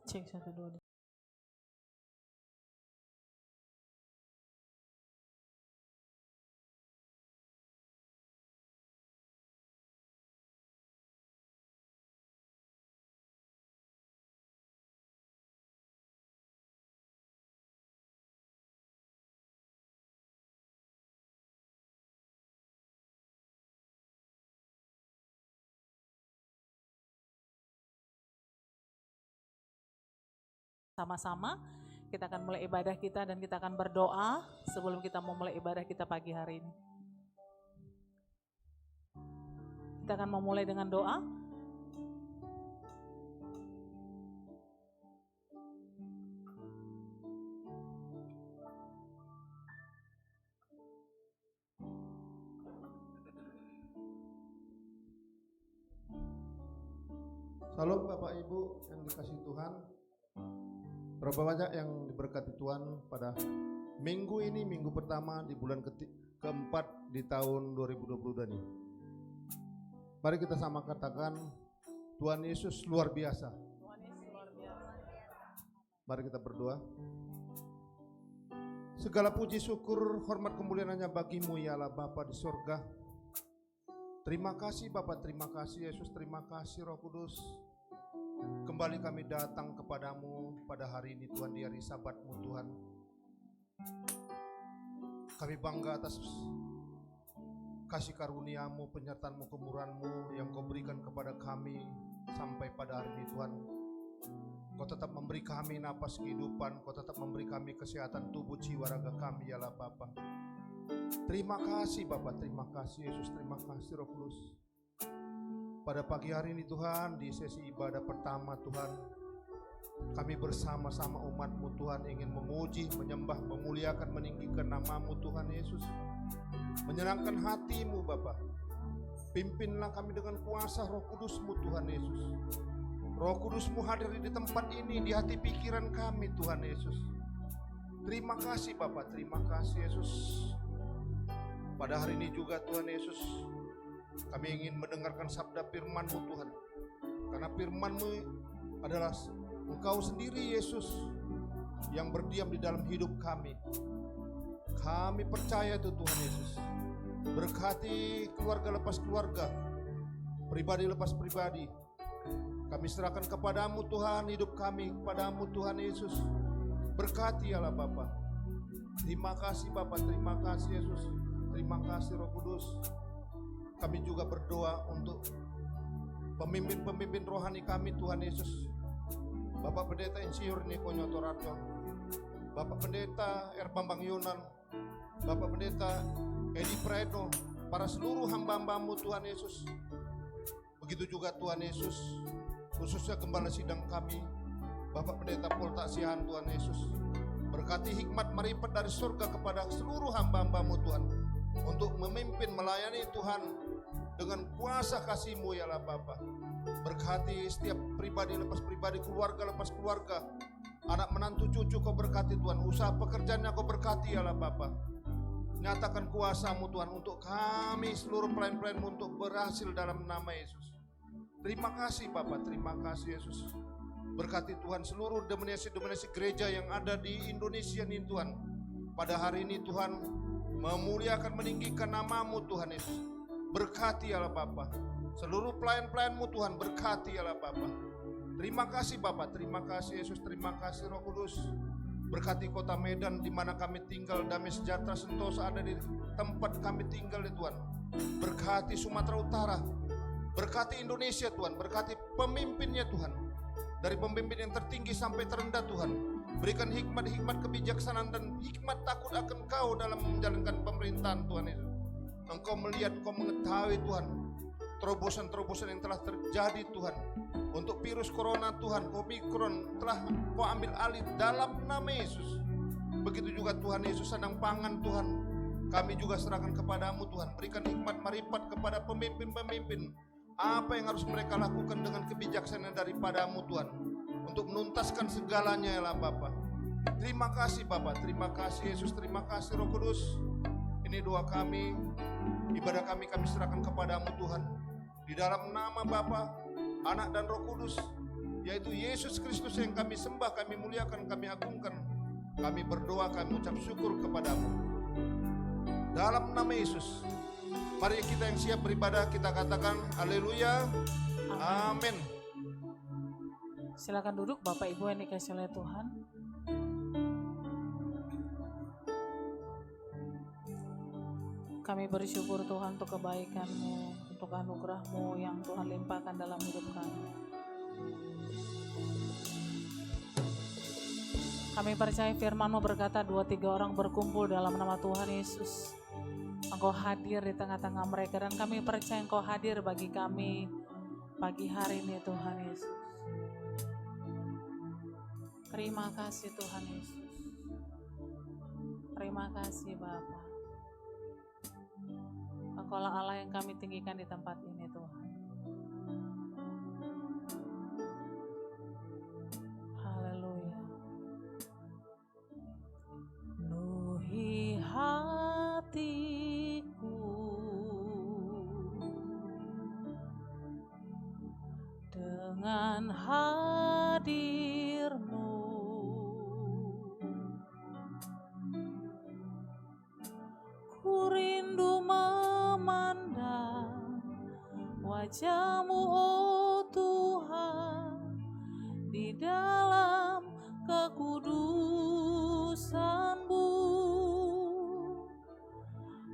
Cek 1, 2. Sama-sama kita akan mulai ibadah kita dan kita akan berdoa sebelum kita memulai ibadah kita pagi hari ini. Kita akan memulai dengan doa. Salam Bapak Ibu yang dikasihi Tuhan. Berapa banyak yang diberkati Tuhan pada minggu ini, minggu pertama di bulan keempat di tahun 2022 ini. Mari kita sama katakan, Tuhan Yesus luar biasa. Mari kita berdoa. Segala puji syukur hormat kemuliaan hanya bagimu ya Allah Bapa di surga. Terima kasih Bapa, terima kasih Yesus, terima kasih Roh Kudus. Kembali kami datang kepadamu pada hari ini Tuhan, di hari Sabat-Mu Tuhan. Kami bangga atas kasih karunia-Mu, penyertaan-Mu, kemurahan-Mu yang Kau berikan kepada kami sampai pada hari ini Tuhan. Kau tetap memberi kami napas kehidupan, Kau tetap memberi kami kesehatan tubuh, jiwa, raga kami ya Allah Bapa. Terima kasih Bapak, terima kasih Yesus, terima kasih Roh Kudus. Pada pagi hari ini Tuhan, di sesi ibadah pertama Tuhan, kami bersama-sama umat-Mu Tuhan ingin memuji, menyembah, memuliakan, meninggikan nama-Mu Tuhan Yesus. Menyenangkan hati-Mu Bapa. Pimpinlah kami dengan kuasa Roh Kudus-Mu Tuhan Yesus. Roh Kudus-Mu hadir di tempat ini, di hati pikiran kami Tuhan Yesus. Terima kasih Bapa, terima kasih Yesus. Pada hari ini juga Tuhan Yesus, kami ingin mendengarkan sabda firman-Mu Tuhan. Karena firman-Mu adalah Engkau sendiri Yesus yang berdiam di dalam hidup kami. Kami percaya itu Tuhan Yesus. Berkati keluarga lepas keluarga, pribadi lepas pribadi. Kami serahkan kepadamu Tuhan, hidup kami kepadamu Tuhan Yesus. Berkati Allah Bapa. Terima kasih Bapa, terima kasih Yesus. Terima kasih Roh Kudus. Kami juga berdoa untuk pemimpin-pemimpin rohani kami Tuhan Yesus. Bapak Pendeta Insinyur Niko Nyotorarjo, Bapak Pendeta Bambang Yonan, Bapak Pendeta Edi Praetno, para seluruh hamba-hamba-Mu Tuhan Yesus. Begitu juga Tuhan Yesus, khususnya gembala sidang kami, Bapak Pendeta Pol Taksihan Tuhan Yesus. Berkati hikmat marifat dari surga kepada seluruh hamba-hamba-Mu Tuhan, untuk memimpin melayani Tuhan dengan kuasa kasih-Mu ya Allah Bapa. Berkati setiap pribadi lepas pribadi, keluarga lepas keluarga, anak menantu cucu Kau berkati Tuhan, usaha pekerjaannya Kau berkati ya Allah Bapa. Nyatakan kuasa-Mu Tuhan untuk kami seluruh pelayan-pelayan-Mu untuk berhasil dalam nama Yesus. Terima kasih Bapa, terima kasih Yesus. Berkati Tuhan seluruh denominasi gereja yang ada di Indonesia ini Tuhan. Pada hari ini Tuhan, memuliakan, meninggikan nama-Mu Tuhan Yesus. Berkati Allah Bapa. Seluruh pelayan-pelayan-Mu Tuhan, berkati Allah Bapa. Terima kasih Bapa, terima kasih Yesus, terima kasih Roh Kudus. Berkati kota Medan di mana kami tinggal, damai sejahtera sentosa ada di tempat kami tinggal ya Tuhan. Berkati Sumatera Utara, berkati Indonesia Tuhan, berkati pemimpinnya Tuhan. Dari pemimpin yang tertinggi sampai terendah Tuhan. Berikan hikmat-hikmat kebijaksanaan dan hikmat takut akan Kau dalam menjalankan pemerintahan Tuhan Yesus. Engkau melihat, Kau mengetahui Tuhan, terobosan-terobosan yang telah terjadi Tuhan. Untuk virus corona Tuhan, Omikron telah Kau ambil alih dalam nama Yesus. Begitu juga Tuhan Yesus sandang pangan Tuhan, kami juga serahkan kepadamu Tuhan. Berikan hikmat marifat kepada pemimpin-pemimpin, apa yang harus mereka lakukan dengan kebijaksanaan daripadamu Tuhan, untuk menuntaskan segalanya ya Allah Bapa. Terima kasih Bapa, terima kasih Yesus, terima kasih Roh Kudus. Ini doa kami, ibadah kami serahkan kepadamu Tuhan. Di dalam nama Bapa, Anak dan Roh Kudus yaitu Yesus Kristus yang kami sembah, kami muliakan, kami agungkan. Kami berdoa, kami ucap syukur kepadamu. Dalam nama Yesus, mari kita yang siap beribadah, kita katakan haleluya, amin. Silakan duduk Bapak Ibu yang dikasihi oleh Tuhan. Kami bersyukur Tuhan untuk kebaikan-Mu, untuk anugerah-Mu yang Tuhan limpahkan dalam hidup kami. Kami percaya firman-Mu berkata 2-3 orang berkumpul dalam nama Tuhan Yesus. Engkau hadir di tengah-tengah mereka dan kami percaya Engkau hadir bagi kami pagi hari ini Tuhan Yesus. Terima kasih Tuhan Yesus. Terima kasih Bapa. Engkaulah Allah yang kami tinggikan di tempat ini Tuhan. Haleluya. Penuhi hatiku dengan hadir-Mu. Ku rindu memandang wajah-Mu, oh Tuhan, di dalam kekudusan-Mu.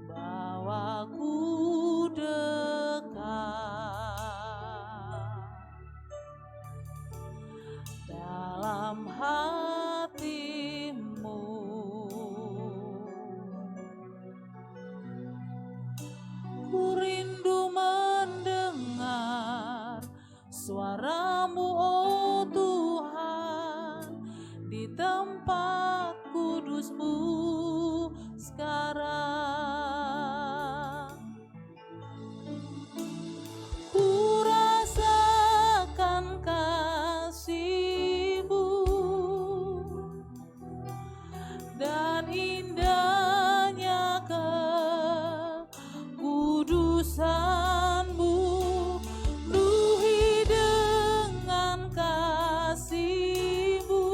Bawaku dekat dalam hati-Mu. Ku rindu mendengar suara-Mu, oh Tuhan, di tempat kudus-Mu sekarang. Ku rasakan kasih-Mu dan indahnya kekudusan-Mu. Penuhi dengan kasih-Mu,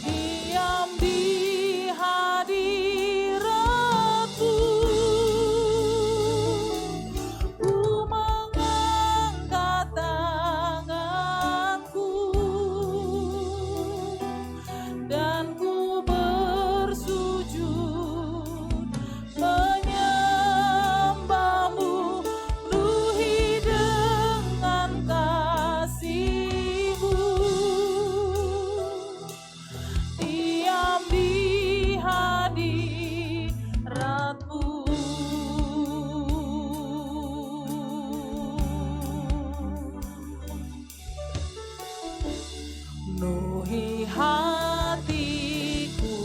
diam di hadirat-Mu. Ku mengangkat tanganku dan ku bersujud menyembah-Mu. Penuhi dengan kasih-Mu, diam di hadirat-Mu. Penuhi hatiku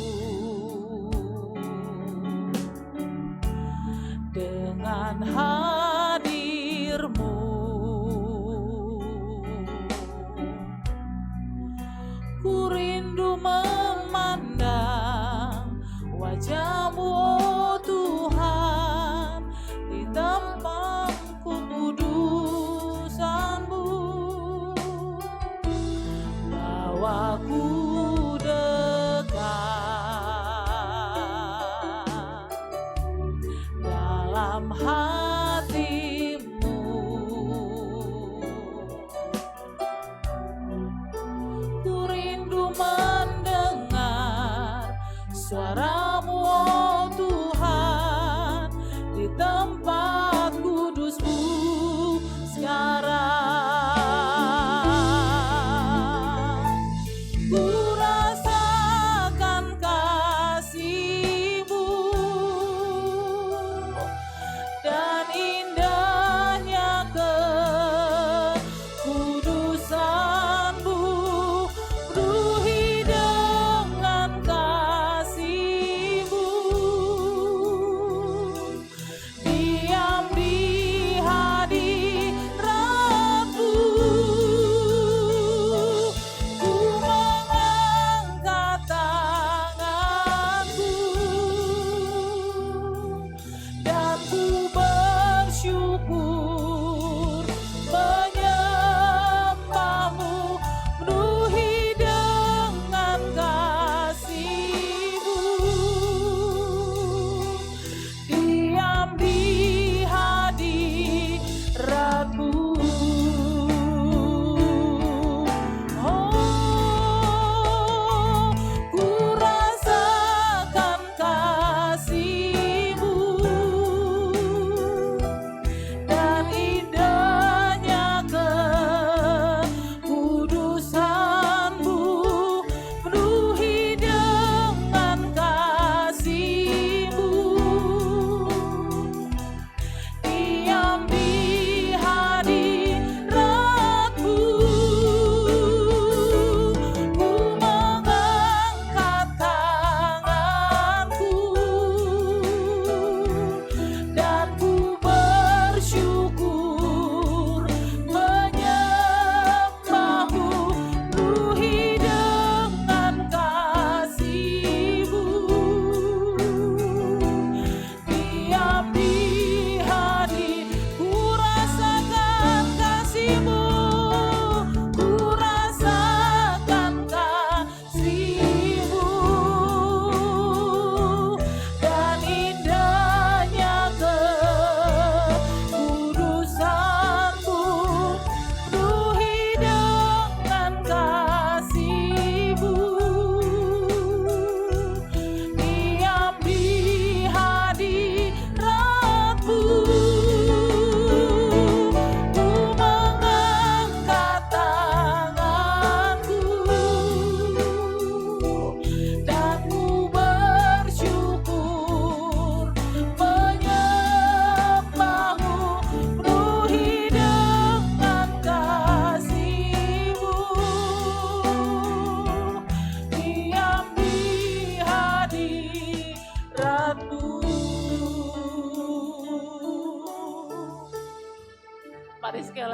dengan hadir-Mu. Ku rindu memandang wajah-Mu, oh Tuhan, di tempat kekudusan-Mu. Bawaku dekat dalam hati-Mu. Ku rindu mendengar suara-Mu, oh Tuhan, di tempat kudus-Mu sekarang. Ku rasakan kasih-Mu dan indahnya kekudusan-Mu. Penuhi dengan kasih-Mu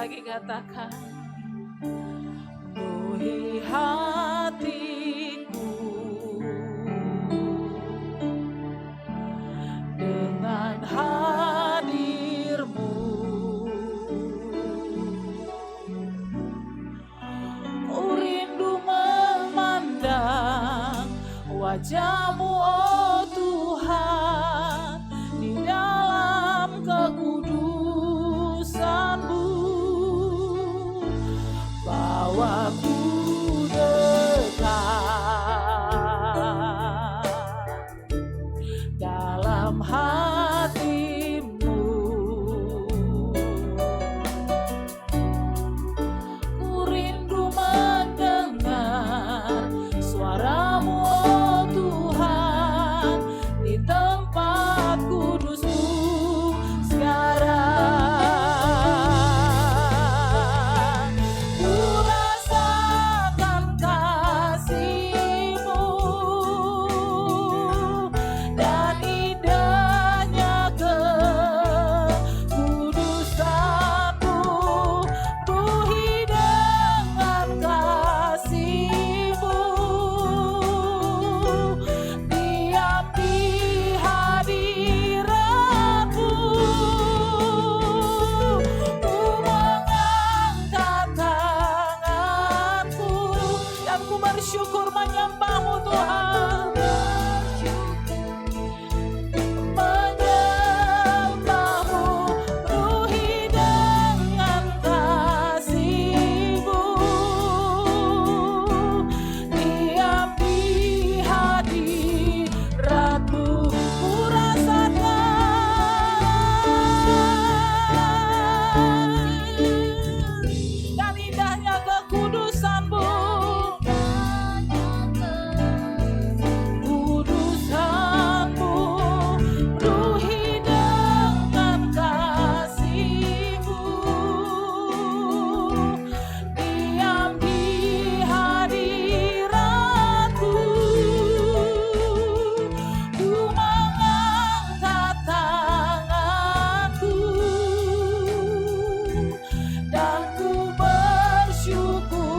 lagi katakan, penuhi hatiku dengan hadir-Mu. Ku rindu memandang wajah-Mu, oh Tuhan, di dalam kekudusan-Mu. Bawaku dekat dalam hati-Mu. Ku rindu mendengar suara-Mu, oh Tuhan, di tempat kudus-Mu sekarang. Ku rasakan kasih-Mu dan indahnya kekudusan-Mu. Penuhi dengan kasih-Mu, diam di hadirat-Mu. Ku mengangkat tanganku dan ku bersyukur menyembah-Mu Tuhan. Menyembah-Mu, penuhi dengan kasih-Mu, diam di hadirat-Mu. Ku rasakan dan indahnya kekudusan-Mu. Kudusan-Mu, penuhi dengan kasih-Mu, diam di hadirat-Mu. Ku mengangkat tanganku dan ku bersyukur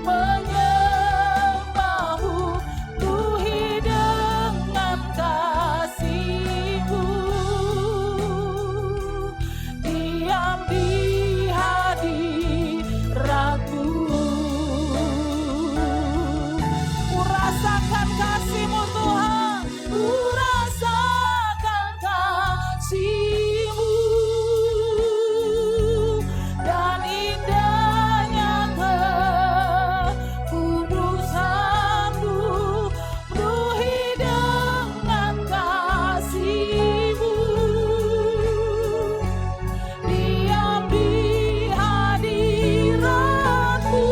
menyembah-Mu, penuhi dengan kasih-Mu, diam di hadirat-Mu. Ku rasakan kasih-Mu Tuhan, ku rasakan kasih-Mu dan indahnya kekudusan-Mu. Penuhi dengan kasih-Mu, diam di hadirat-Mu.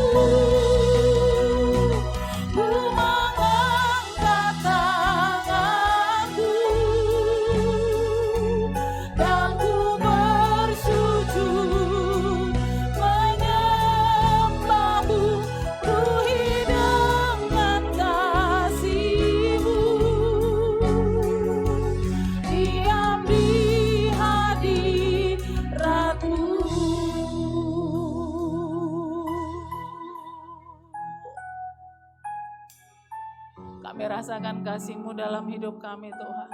Ku mengangkat tanganku dan ku bersujud menyembah-Mu, penuhi dengan kasih-Mu, diam di hadirat-Mu. Kami rasakan kasih-Mu dalam hidup kami Tuhan.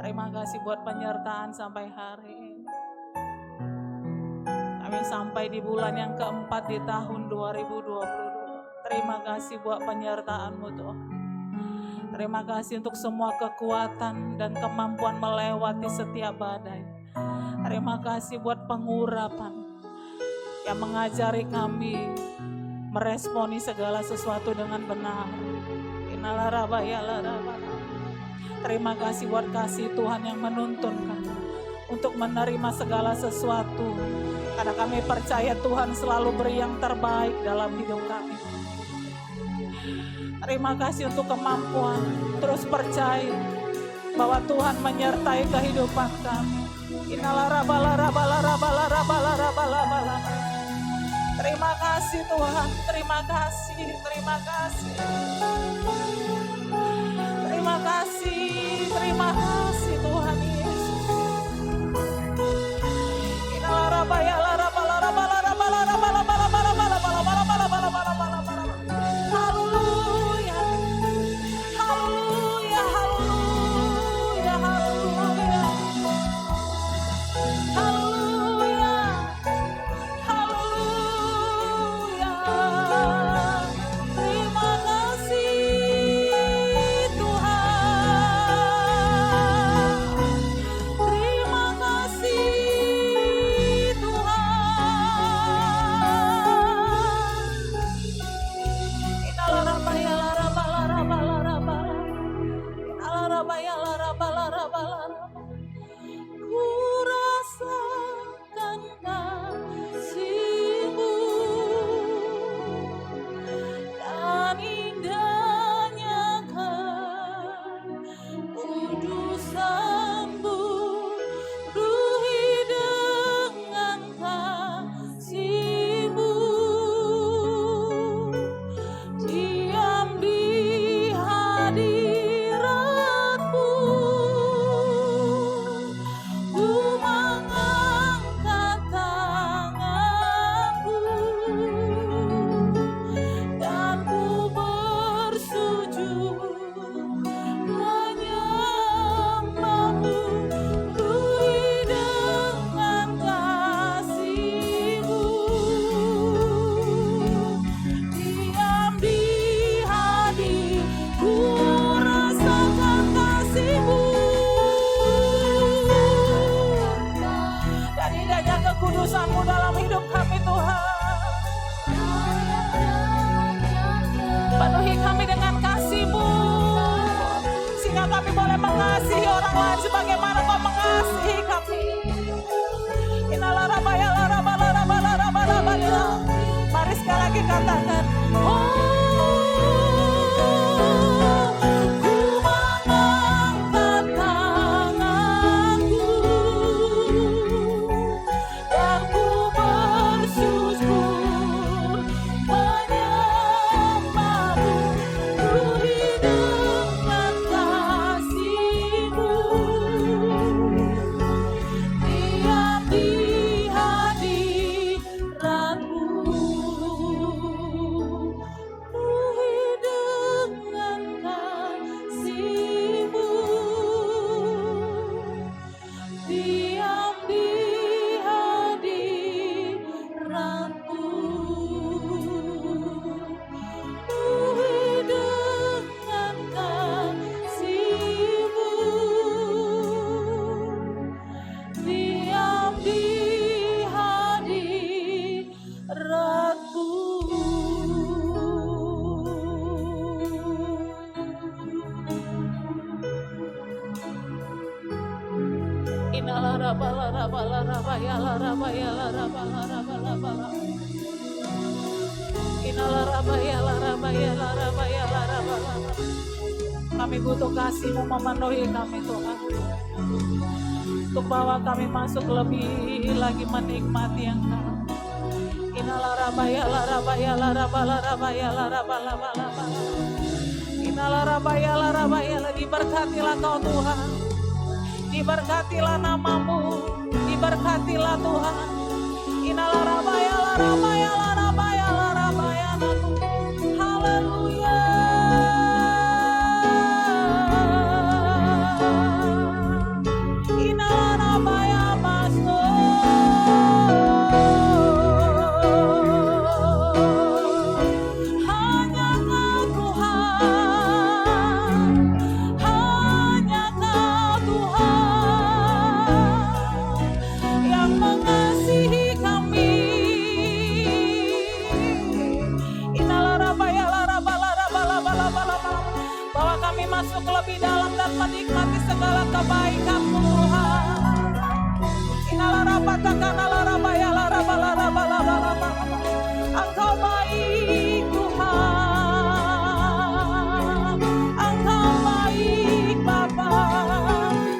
Terima kasih buat penyertaan sampai hari ini. Kami sampai di bulan yang keempat di tahun 2022. Terima kasih buat penyertaan-Mu Tuhan. Terima kasih untuk semua kekuatan dan kemampuan melewati setiap badai. Terima kasih buat pengurapan yang mengajari kami meresponi segala sesuatu dengan benar. Terima kasih buat kasih Tuhan yang menuntun kami untuk menerima segala sesuatu, karena kami percaya Tuhan selalu beri yang terbaik dalam hidup kami. Terima kasih untuk kemampuan terus percaya bahwa Tuhan menyertai kehidupan kami. Terima kasih Tuhan, terima kasih, terima kasih. Terima kasih Tuhan Yesus. mengasihi orang lain sebagaimana Kau mengasihi kami. Mari sekali lagi katakan, kami butuh kasih-Mu memenuhi kami Tuhan, untuk bawa kami masuk lebih lagi menikmati Engkau. Diberkatilah Kau Tuhan, diberkatilah nama-Mu, diberkatilah Tuhan. Haleluya. Masuk lebih dalam dan menikmati segala kebaikan-Mu Tuhan. Engkau baik Tuhan, Engkau baik Bapa.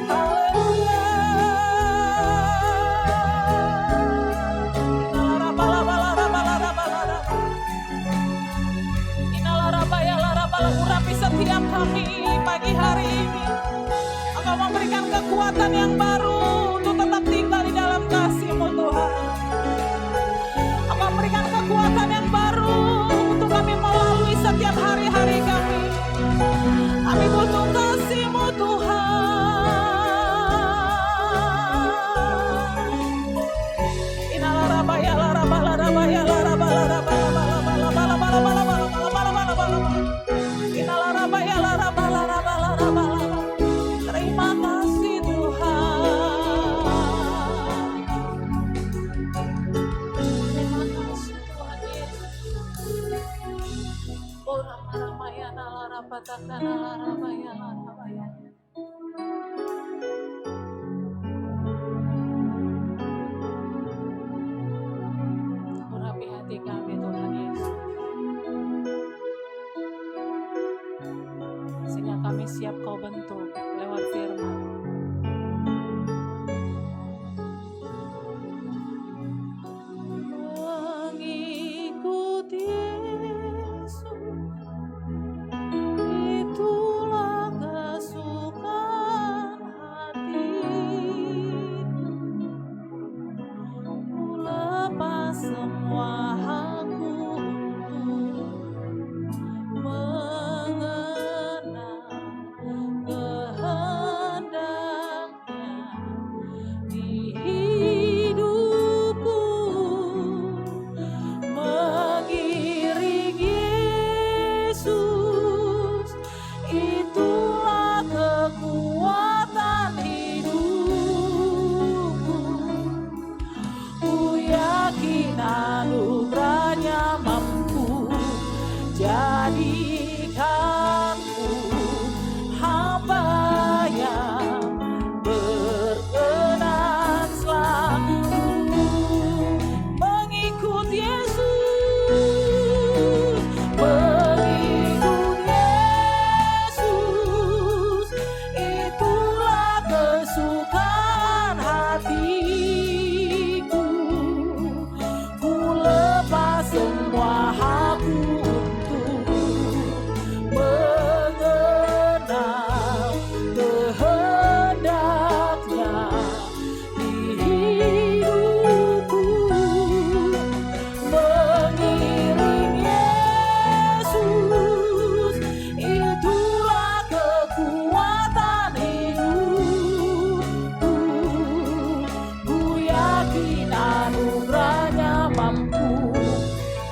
Haleluya. Urapi setiap kami pagi hari ini. Engkau memberikan kekuatan yang baru untuk tetap tinggal di dalam kasih-Mu Tuhan. Engkau memberikan kekuatan yang baru untuk kami melalui setiap hari-hari kami. Kami butuh kasih-Mu Tuhan. Terima kasih Tuhan. Terima kasih Tuhan Yesus. Urapi hati kami Tuhan Yesus, sehingga kami siap Kau bentuk lewat firman. Mengikuti Yesus, itulah kesukaan hati. Ku lepas semua hakku mengenal kehendak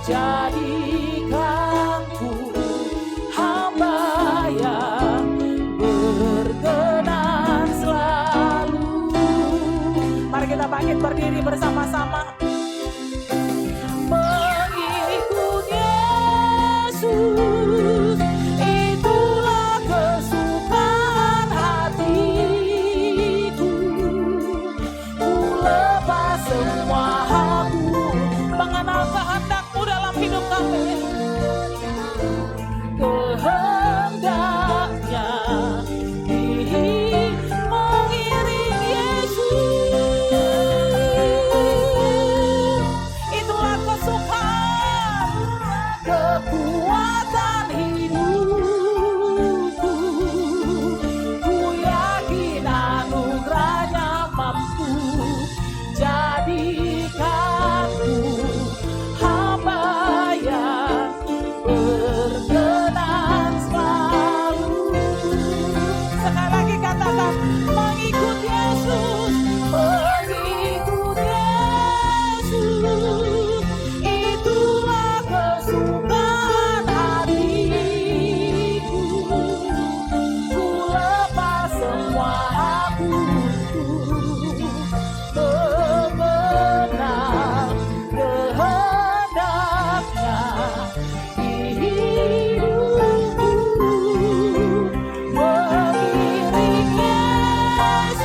jadikanku hamba yang berkenan selalu. Mari kita bangkit berdiri bersama-sama. Mengikut Yesus, itulah kesukaan hatiku. Ku lepas semua aku, mengenal kehendak-Mu dalam hidup kami. Kehendaknya mengiring Yesus, itulah kesukaan, kekuatan hidupku. Ku yakin anugerahnya mampu jadikanku hamba yang berkenan selalu. Sekali lagi katakan, mengikut Yesus, mengikut Yesus, itulah kesukaan hatiku. Ku lepas semua aku untuk mengenal kehendaknya di hidupku. Mengiring Yesus,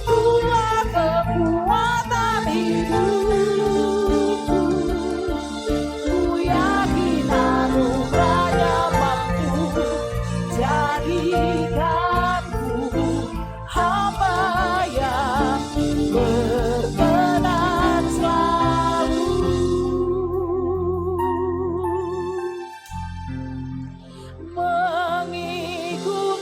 itulah kekuatan hidupku. Ku yakin anugerahnya mampu jadikanku hamba yang berkenan selalu. Mengikut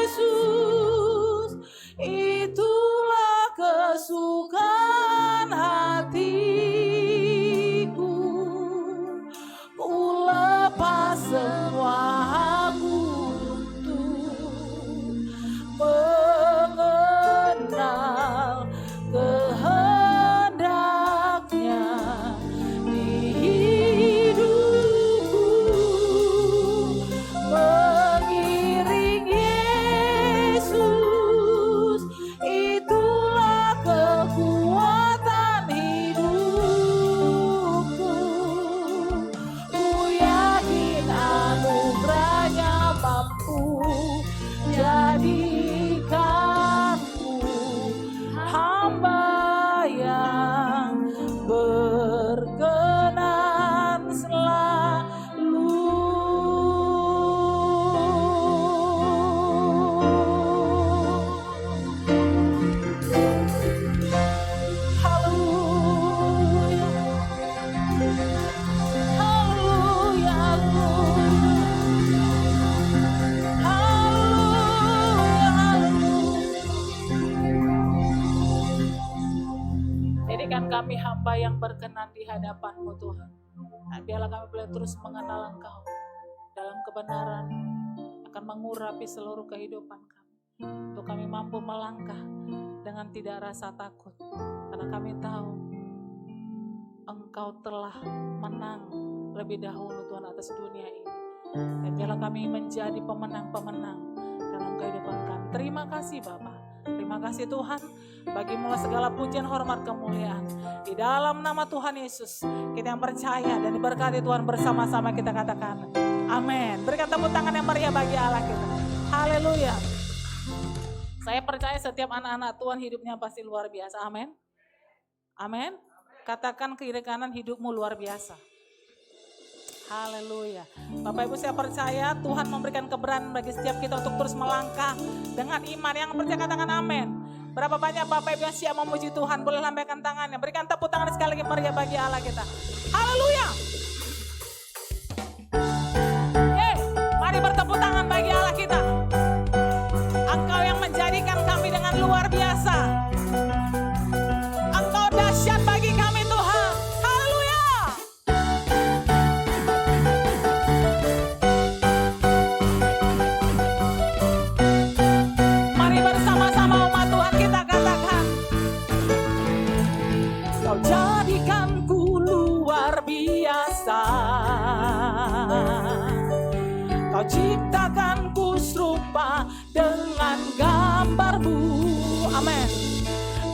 Yesus, itulah kesukaan hatiku. Ku lepas semua aku untuk mengenal kehendaknya di hidupku. Mengiring Yesus, itulah kekuatan hidupku. Ku yakin anugerahnya mampu jadikanku hamba yang berkenan selalu. Haleluya, haleluya, jadikan kami hamba yang berkenan di hadapan-Mu Tuhan. Dan biarlah kami boleh terus mengenal Engkau dalam kebenaran, akan mengurapi seluruh kehidupan kami. Untuk kami mampu melangkah dengan tidak rasa takut, karena kami tahu Engkau telah menang lebih dahulu Tuhan atas dunia ini. Dan biarlah kami menjadi pemenang-pemenang dalam kehidupan kami. Terima kasih Bapa. Terima kasih Tuhan, bagi-Mu segala pujian, hormat, kemuliaan. Di dalam nama Tuhan Yesus, kita yang percaya dan diberkati Tuhan bersama-sama kita katakan amin. Berikan tepuk tangan yang meriah bagi Allah kita. Haleluya. Saya percaya setiap anak-anak Tuhan hidupnya pasti luar biasa. Amin. Amin. Katakan kiri kanan, hidupmu luar biasa. Haleluya. Bapak Ibu, saya percaya Tuhan memberikan keberanian bagi setiap kita untuk terus melangkah dengan iman. Yang percaya katakan amin. Berapa banyak Bapak Ibu yang siap memuji Tuhan, boleh lambaikan tangannya. Berikan tepuk tangan sekali lagi meriah bagi Allah kita. Haleluya. Mari bertepuk tangan bagi Allah kita. Engkau yang menjadikan kami dengan luar biasa. Engkau dahsyat bagi kami Tuhan. Haleluya. Mari bersama-sama umat Tuhan kita katakan, Kau jadikanku Kau ciptakanku serupa dengan gambar-Mu. Amin.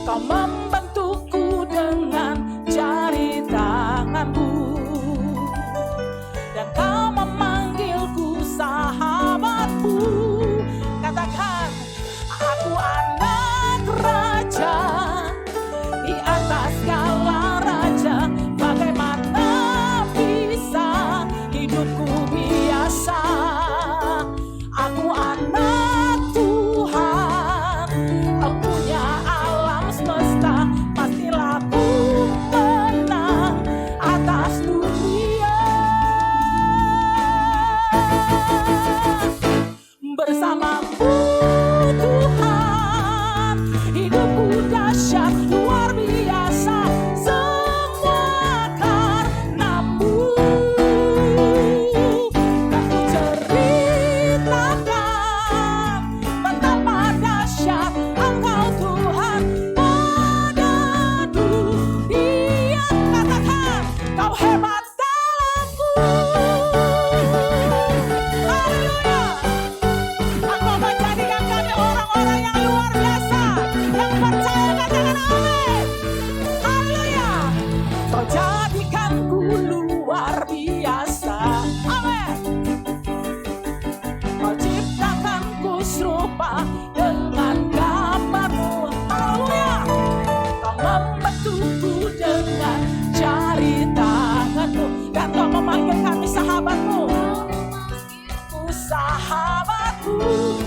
Kau membentukku dengan jari tangan-Mu, dan Kau memanggilku sahabat-Mu. Katakan, aku anak raja, di atas segala raja. Bagaimana bisa hidupku biasa? Aku anak Tuhan, Empunya alam semesta. Pastilah ku menang atas dunia. Bersama-Mu Tuhan, hidupku dahsyat luar biasa. Semua karena-Mu. Dan ku ceritakan betapa dahsyat Engkau Tuhan pada dunia. Katakan, Kau hebat dalam-Ku. Haleluya. Engkau menjadikan kami orang-orang yang luar biasa. Yang percaya katakan amin. Haleluya. Kau jadikanku luar biasa. Amin. Kau ciptakanku serupa dengan gambar-Mu. Haleluya. Kau membentukku dengan jari tangan-Mu, dan Kau memanggil kami sahabat-Mu. Ku sahabatku.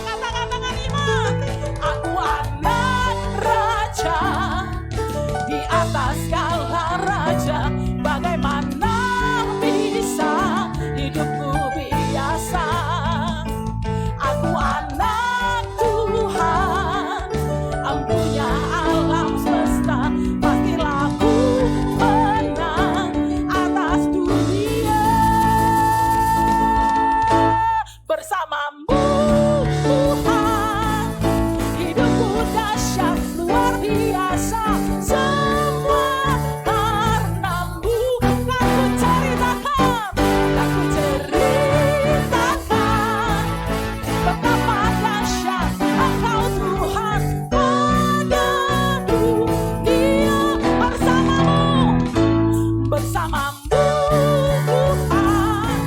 Katakan dengan iman, aku anak raja, di atas segala raja. Bagaimana bisa hidupku biasa? Aku anak Tuhan, Empunya alam semesta. Pastilah ku menang atas dunia. Bersama-Mu Tuhan, hidupku dahsyat luar biasa. Semua karena-Mu. Dan ku ceritakan betapa dahsyat Engkau Tuhan pada dunia. Bersama-Mu Tuhan,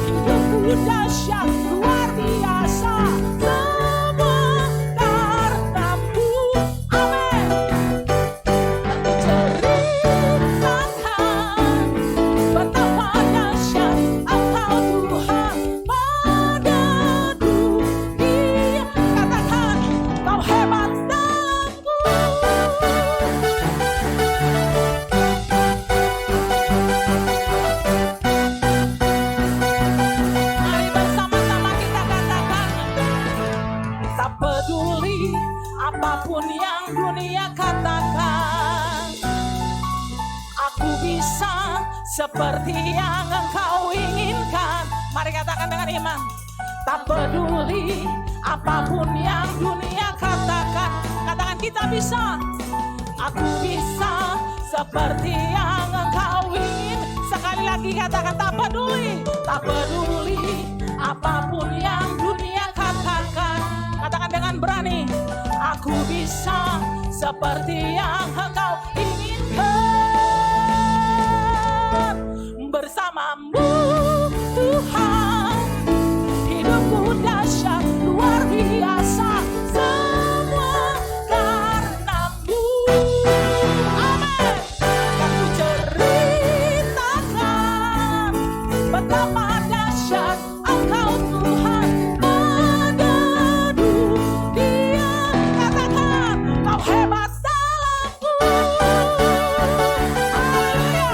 hidupku dahsyat luar biasa. Semua karena-Mu. Amin. Aku ceritakan betapa dahsyat Engkau Tuhan pada dunia. Katakan, Kau hebat dalam-Ku. Mari bersama-sama kita katakan, tak peduli apapun yang dunia katakan, aku bisa seperti yang Engkau inginkan. Mari katakan dengan iman. Tak peduli apapun yang dunia katakan. Katakan, kita bisa. Aku bisa seperti yang Engkau ingin. Sekali lagi katakan, tak peduli. Tak peduli apapun yang dunia katakan. Katakan dengan berani, aku bisa seperti yang Engkau inginkan. Bersama-Mu Tuhan, hidupku dahsyat luar biasa. Semua karena-Mu. Amin. Dan ku ceritakan betapa dahsyat Engkau Tuhan pada dunia. Katakan, Kau hebat dalam-Ku. Haleluya.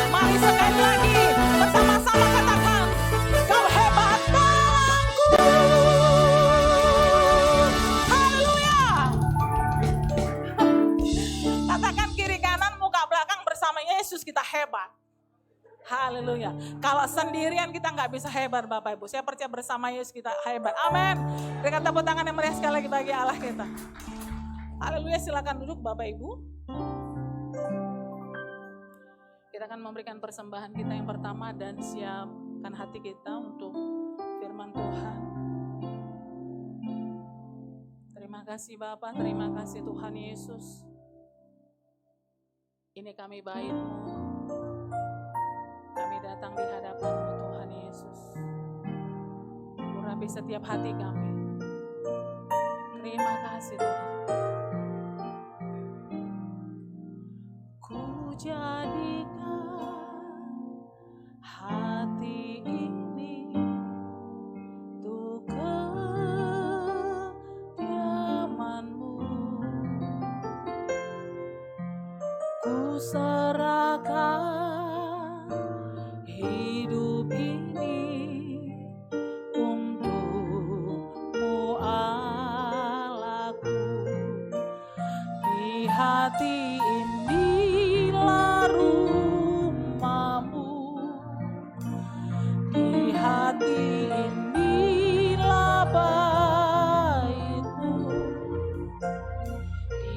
Mari sekali lagi bersama-sama katakan, Kau hebat dalam-Ku. Haleluya. Katakan kiri kanan, muka belakang, bersama Yesus kita hebat. Haleluya. Kalau sendirian kita nggak bisa hebat Bapak Ibu. Saya percaya bersama Yesus kita hebat. Amin. Berikan tepuk tangan yang meriah sekali lagi bagi Allah kita. Haleluya. Silakan duduk Bapak Ibu. Kita Kita akan memberikan persembahan kita yang pertama dan siapkan hati kita untuk firman Tuhan. Terima kasih Bapa, terima kasih Tuhan Yesus. Ini kami bait-Mu. Kami datang di hadapan-Mu Tuhan Yesus. Urapi setiap hati kami. Terima kasih Tuhan. Ku jadikan hati ini untuk kediaman-Mu. Ku serahkan hidup ini untuk-Mu Allahku. Di hati inilah rumah-Mu, di hati inilah bait-Mu.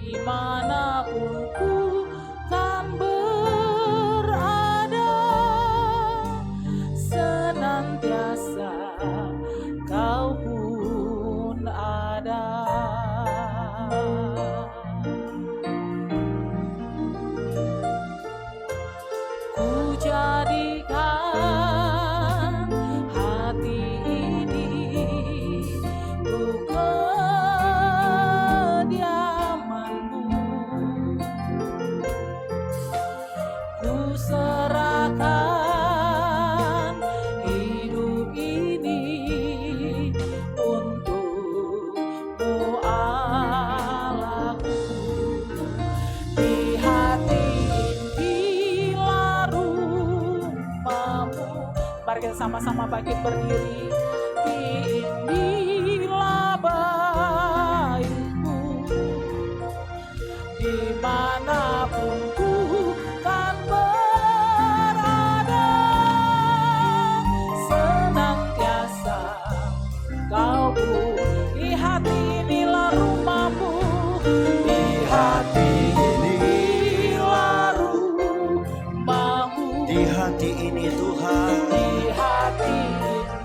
Dimanapun ku kan berada, senantiasa Kau pun ada. Ku jadikan hati ini untuk kediaman-Mu. Ku serahkan hidup ini untuk-Mu Allahku. Di hati inilah rumah-Mu. Mari kita sama-sama bangkit berdiri. Inilah bait-Mu. Dimanapun ku kan berada, senantiasa Kau pun. Di hati inilah rumah-Mu, di hati inilah rumah-Mu. Di hati ini Tuhan, Di hati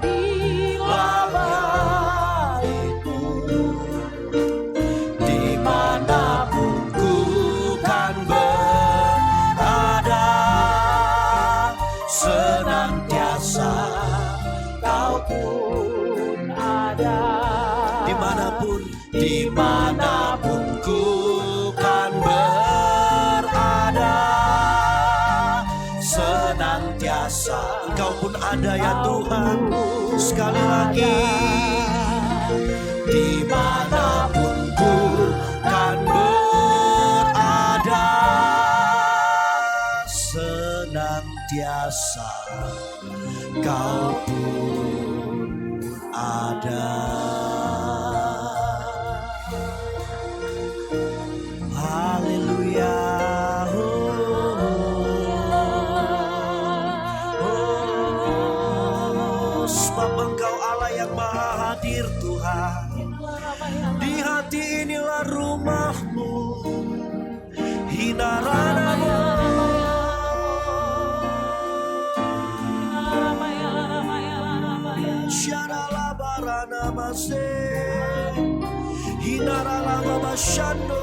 inilah bait-Mu. dimanapun ku kan berada, senantiasa Kau pun ada. dimanapun ku kan berada, senantiasa Engkau pun ada ya Tuhan. Sekali lagi, dimanapun ku kan berada, senantiasa Kau pun ada. Haleluya. Sebab Engkau Allah yang maha hadir Tuhan. Di hati inilah rumah-Mu. Hinaranamu. Syaralabaranamase. Hinaralababashando.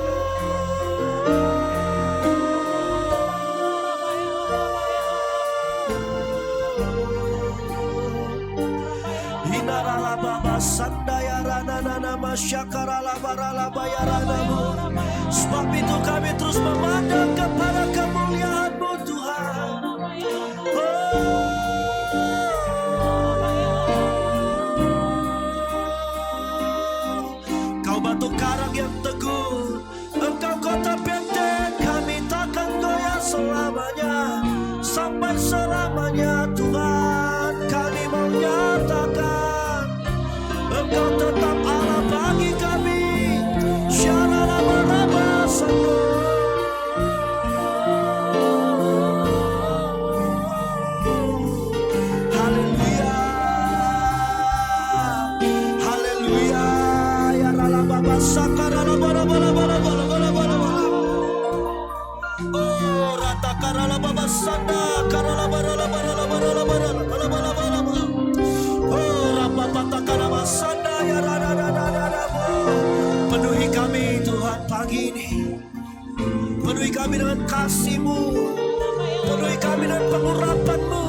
Sebab itu kami terus memandang kepada kemuliaan-Mu Tuhan. Kau batu karang yang teguh, Engkau kota benteng, kami takkan goyah selamanya. Sampai selamanya Tuhan, kami mau nyatakan Engkau tetap Allah bagi kami. Haleluya, haleluya, ya ralababa sakarala bara bara bara bara bara bara. Oh, rata karala baba sanda. ini. Penuhi kami dengan kasih-Mu, penuhi kami dengan pengurapan-Mu,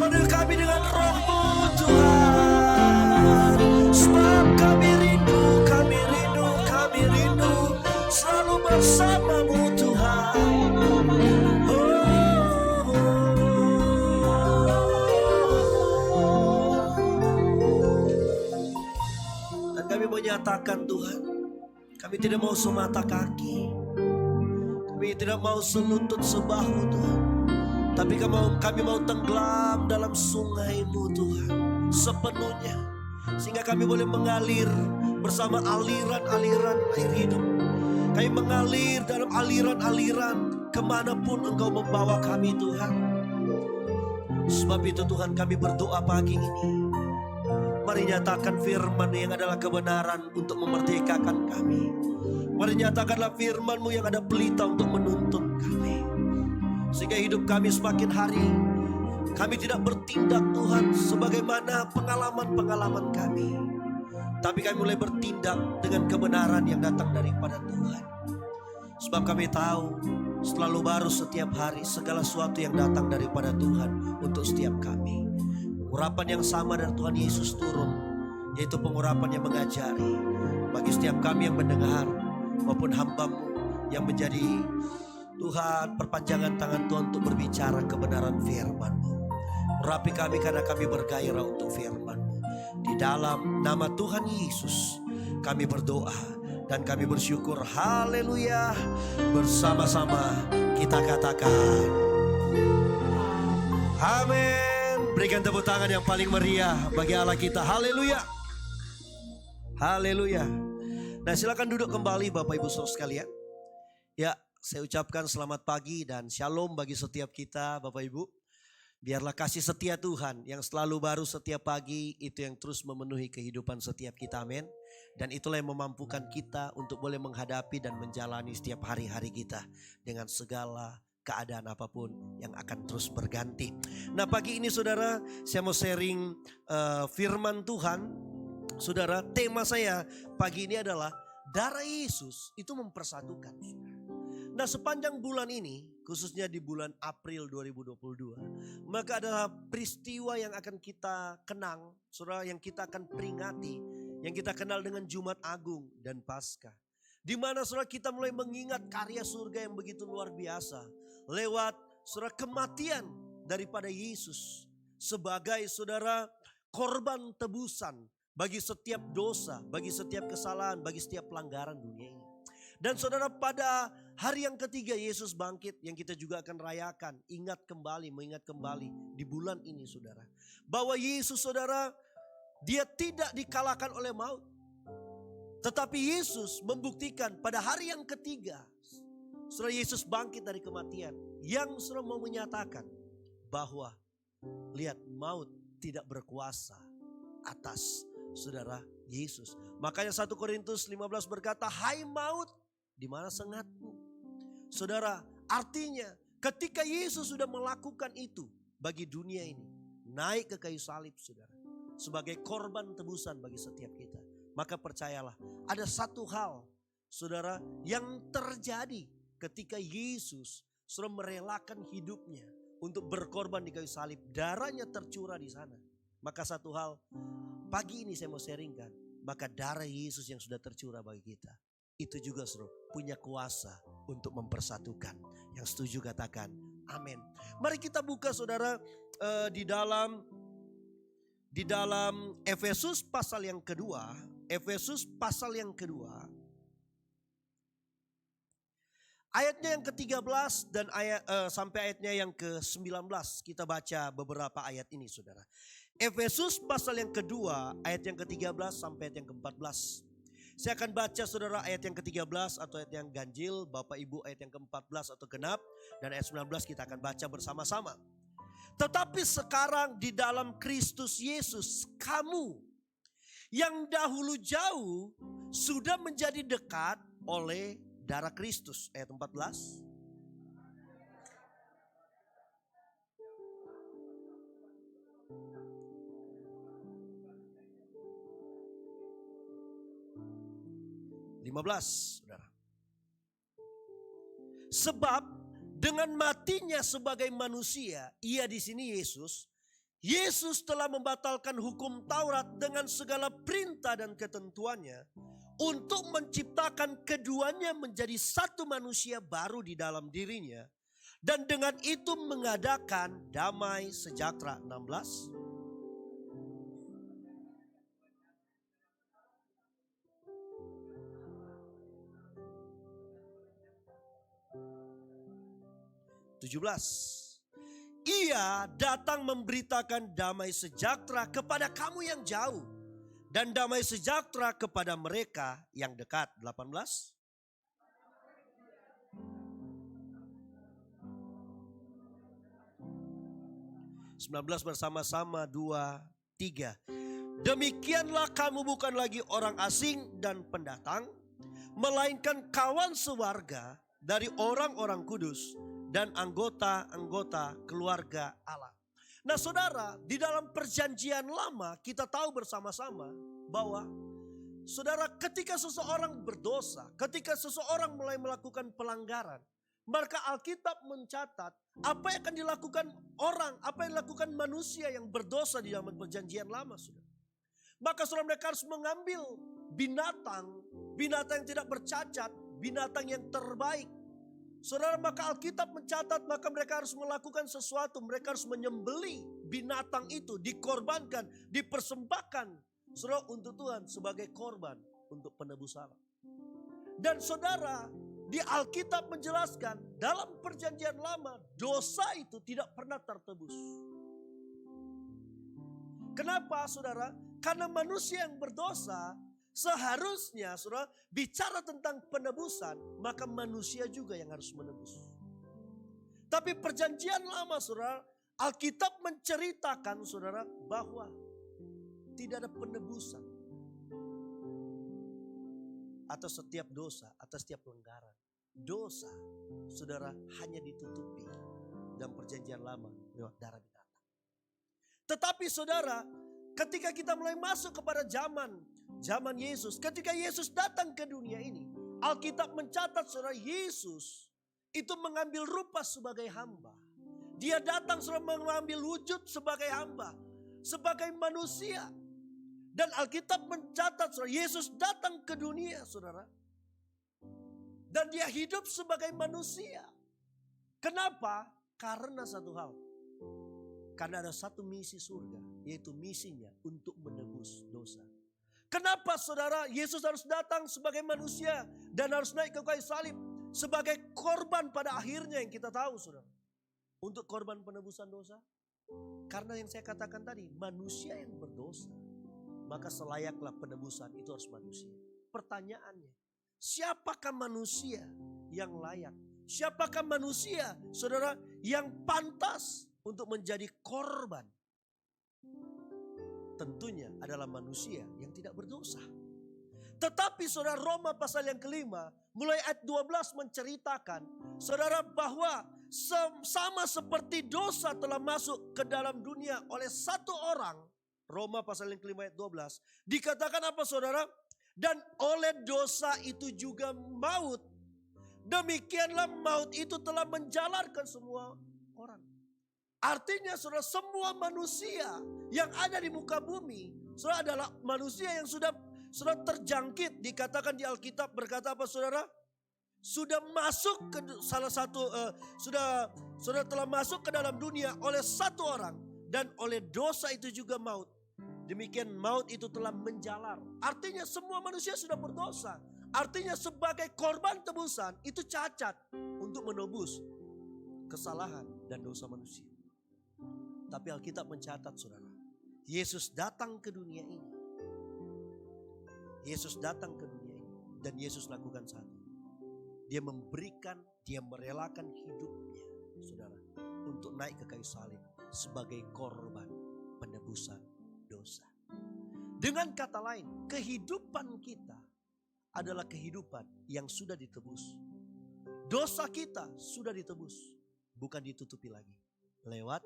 penuhi kami dengan Roh-Mu Tuhan. Sebab kami rindu selalu bersama-Mu Tuhan. Dan kami menyatakan Tuhan, kami tidak mau semata kaki, kami tidak mau selutut sebahu Tuhan, tapi kami mau tenggelam dalam sungai-Mu Tuhan sepenuhnya, sehingga kami boleh mengalir bersama aliran-aliran air hidup. Kami mengalir dalam aliran-aliran kemanapun Engkau membawa kami Tuhan. Sebab itu Tuhan, kami berdoa pagi ini, mari nyatakan firman yang adalah kebenaran untuk memerdekakan kami. Mari nyatakanlah firman-Mu yang ada pelita untuk menuntun kami, sehingga hidup kami semakin hari kami tidak bertindak Tuhan sebagaimana pengalaman-pengalaman kami, tapi kami mulai bertindak dengan kebenaran yang datang daripada Tuhan. Sebab kami tahu selalu baru setiap hari segala sesuatu yang datang daripada Tuhan untuk setiap kami. Pengurapan yang sama dari Tuhan Yesus turun, yaitu pengurapan yang mengajari bagi setiap kami yang mendengar maupun hamba-Mu yang menjadi Tuhan perpanjangan tangan Tuhan untuk berbicara kebenaran firman-Mu. Urapi kami karena kami bergairah untuk firman-Mu. Di dalam nama Tuhan Yesus kami berdoa dan kami bersyukur. Haleluya. Bersama-sama kita katakan amin. Berikan tepuk tangan yang paling meriah bagi Allah kita. Haleluya. Haleluya. Nah, silakan duduk kembali Bapak Ibu Saudara sekalian. Ya, saya ucapkan selamat pagi dan shalom bagi setiap kita Bapak Ibu. Biarlah kasih setia Tuhan yang selalu baru setiap pagi itu yang terus memenuhi kehidupan setiap kita, amin. Dan itulah yang memampukan kita untuk boleh menghadapi dan menjalani setiap hari-hari kita dengan segala keadaan apapun yang akan terus berganti. Nah, pagi ini saudara, saya mau sharing firman Tuhan. Saudara, tema saya pagi ini adalah darah Yesus itu mempersatukan. Nah, sepanjang bulan ini, khususnya di bulan April 2022, maka ada peristiwa yang akan kita kenang, saudara, yang kita akan peringati, yang kita kenal dengan Jumat Agung dan Paskah. Di mana saudara kita mulai mengingat karya surga yang begitu luar biasa lewat saudara kematian daripada Yesus sebagai saudara korban tebusan bagi setiap dosa, bagi setiap kesalahan, bagi setiap pelanggaran dunia ini. Dan saudara, pada hari yang ketiga Yesus bangkit yang kita juga akan rayakan, mengingat kembali di bulan ini saudara, bahwa Yesus saudara, dia tidak dikalahkan oleh maut. Tetapi Yesus membuktikan pada hari yang ketiga, saudara, Yesus bangkit dari kematian, yang saudara mau menyatakan bahwa lihat, maut tidak berkuasa atas saudara Yesus. Makanya 1 Korintus 15 berkata, hai maut, di mana sengatmu? Saudara, artinya ketika Yesus sudah melakukan itu bagi dunia ini, naik ke kayu salib saudara, sebagai korban tebusan bagi setiap kita, maka percayalah ada satu hal saudara yang terjadi ketika Yesus sudah merelakan hidupnya untuk berkorban di kayu salib, darahnya tercurah di sana. Maka satu hal pagi ini saya mau sharingkan, maka darah Yesus yang sudah tercurah bagi kita itu juga saudara punya kuasa untuk mempersatukan. Yang setuju katakan amin. Mari kita buka saudara di dalam Efesus pasal yang kedua. Efesus pasal yang kedua, ayatnya yang ke-13 dan sampai ayatnya yang ke-19. Kita baca beberapa ayat ini saudara. Efesus pasal yang kedua ayat yang ke-13 sampai ayat yang ke-14. Saya akan baca saudara ayat yang ke-13 atau ayat yang ganjil, Bapak Ibu ayat yang ke-14 atau genap, dan ayat 19 kita akan baca bersama-sama. Tetapi sekarang di dalam Kristus Yesus, kamu yang dahulu jauh sudah menjadi dekat oleh darah Kristus. Ayat 14. Saudara. Sebab dengan matinya sebagai manusia, ia di sini Yesus telah membatalkan hukum Taurat dengan segala perintah dan ketentuannya untuk menciptakan keduanya menjadi satu manusia baru di dalam dirinya, dan dengan itu mengadakan damai sejahtera. 16. Ia datang memberitakan damai sejahtera kepada kamu yang jauh dan damai sejahtera kepada mereka yang dekat. 18. Bersama-sama 2, 3. Demikianlah kamu bukan lagi orang asing dan pendatang, melainkan kawan sewarga dari orang-orang kudus dan anggota-anggota keluarga Allah. Nah saudara, di dalam perjanjian lama kita tahu bersama-sama bahwa saudara, ketika seseorang berdosa, ketika seseorang mulai melakukan pelanggaran, maka Alkitab mencatat apa yang akan dilakukan orang, apa yang dilakukan manusia yang berdosa di dalam perjanjian lama, saudara. Maka saudara, mereka harus mengambil binatang yang tidak bercacat, binatang yang terbaik. Saudara, maka Alkitab mencatat maka mereka harus melakukan sesuatu. Mereka harus menyembelih binatang itu, dikorbankan, dipersembahkan, saudara, untuk Tuhan sebagai korban untuk penebus salah. Dan saudara, di Alkitab menjelaskan dalam perjanjian lama dosa itu tidak pernah tertebus. Kenapa saudara? Karena manusia yang berdosa seharusnya saudara bicara tentang penebusan, maka manusia juga yang harus menebus. Tapi perjanjian lama saudara, Alkitab menceritakan saudara bahwa tidak ada penebusan atas setiap dosa, atas setiap pelanggaran. Dosa saudara hanya ditutupi dalam perjanjian lama lewat darah binatang. Tetapi saudara, ketika kita mulai masuk kepada zaman Yesus, ketika Yesus datang ke dunia ini, Alkitab mencatat saudara, Yesus itu mengambil rupa sebagai hamba. Dia datang saudara mengambil wujud sebagai hamba, sebagai manusia. Dan Alkitab mencatat saudara, Yesus datang ke dunia saudara, dan dia hidup sebagai manusia. Kenapa? Karena satu hal. Karena ada satu misi surga, yaitu misinya untuk menebus dosa. Kenapa saudara Yesus harus datang sebagai manusia dan harus naik ke kayu salib sebagai korban pada akhirnya yang kita tahu saudara. Untuk korban penebusan dosa. Karena yang saya katakan tadi, manusia yang berdosa, maka selayaklah penebusan itu harus manusia. Pertanyaannya, siapakah manusia yang layak? Siapakah manusia saudara yang pantas untuk menjadi korban? Tentunya adalah manusia yang tidak berdosa. Tetapi saudara, Roma pasal yang kelima mulai ayat 12 menceritakan saudara bahwa sama seperti dosa telah masuk ke dalam dunia oleh satu orang. Roma pasal yang kelima ayat 12 dikatakan apa saudara? Dan oleh dosa itu juga maut. Demikianlah maut itu telah menjalarkan semua orang. Artinya saudara, semua manusia yang ada di muka bumi saudara adalah manusia yang sudah terjangkit. Dikatakan di Alkitab berkata apa saudara? Sudah masuk ke salah satu saudara telah masuk ke dalam dunia oleh satu orang, dan oleh dosa itu juga maut. Demikian maut itu telah menjalar. Artinya semua manusia sudah berdosa. Artinya sebagai korban tebusan itu cacat untuk menebus kesalahan dan dosa manusia. Tapi Alkitab mencatat saudara, Yesus datang ke dunia ini. Yesus datang ke dunia ini dan Yesus lakukan satu. Dia memberikan, dia merelakan hidupnya saudara untuk naik ke kayu salib sebagai korban penebusan dosa. Dengan kata lain, kehidupan kita adalah kehidupan yang sudah ditebus. Dosa kita sudah ditebus, bukan ditutupi lagi. Lewat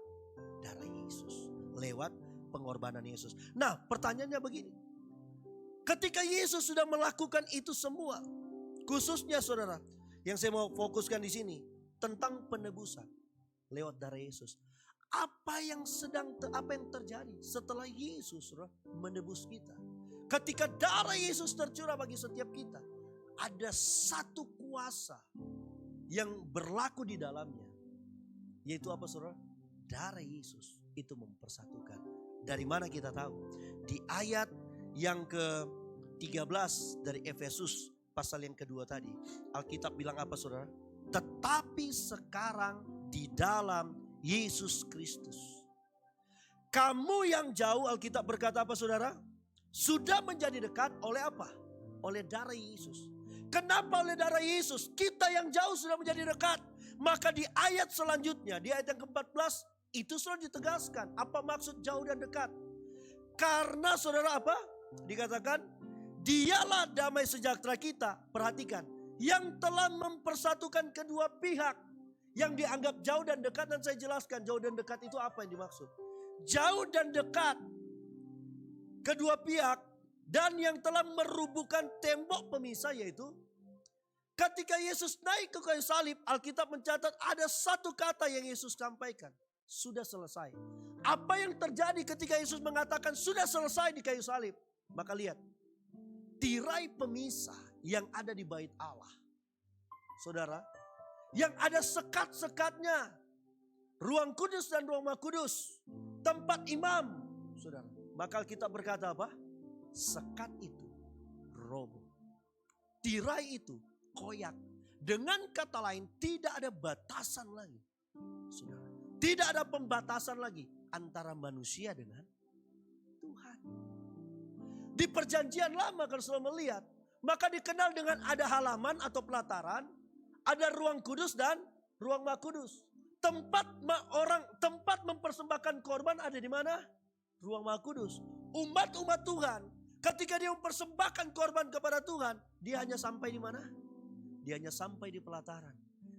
darah Yesus, lewat pengorbanan Yesus. Nah, pertanyaannya begini. Ketika Yesus sudah melakukan itu semua, khususnya saudara, Yang saya mau fokuskan di sini tentang penebusan lewat darah Yesus. Apa yang terjadi setelah Yesus menebus kita? Ketika darah Yesus tercurah bagi setiap kita, ada satu kuasa yang berlaku di dalamnya. Yaitu apa saudara? Darah Yesus itu mempersatukan. Dari mana kita tahu? Di ayat yang ke-13 dari Efesus pasal yang kedua tadi. Alkitab bilang apa saudara? Tetapi sekarang di dalam Yesus Kristus, kamu yang jauh, Alkitab berkata apa saudara? Sudah menjadi dekat oleh apa? Oleh darah Yesus. Kenapa oleh darah Yesus? Kita yang jauh sudah menjadi dekat. Maka di ayat selanjutnya, di ayat yang ke-14, itu sudah ditegaskan. Apa maksud jauh dan dekat? Karena saudara apa? Dikatakan, dialah damai sejahtera kita. Perhatikan, yang telah mempersatukan kedua pihak. Yang dianggap jauh dan dekat, dan saya jelaskan jauh dan dekat itu apa yang dimaksud. Jauh dan dekat kedua pihak, dan yang telah merubuhkan tembok pemisah, yaitu ketika Yesus naik ke kayu salib, Alkitab mencatat ada satu kata yang Yesus sampaikan. Sudah selesai. Apa yang terjadi ketika Yesus mengatakan sudah selesai di kayu salib? Maka lihat, tirai pemisah yang ada di bait Allah, saudara, yang ada sekat-sekatnya, ruang kudus dan ruang maha kudus, tempat imam, saudara. Maka kita berkata apa? Sekat itu roboh. Tirai itu koyak. Dengan kata lain, tidak ada batasan lagi, saudara. Tidak ada pembatasan lagi antara manusia dengan Tuhan. Di perjanjian lama kalau sudah melihat, maka dikenal dengan ada halaman atau pelataran, ada ruang kudus dan ruang maha kudus. Tempat mempersembahkan korban ada di mana? Ruang maha kudus. Umat-umat Tuhan, ketika dia mempersembahkan korban kepada Tuhan, dia hanya sampai di mana? Dia hanya sampai di pelataran.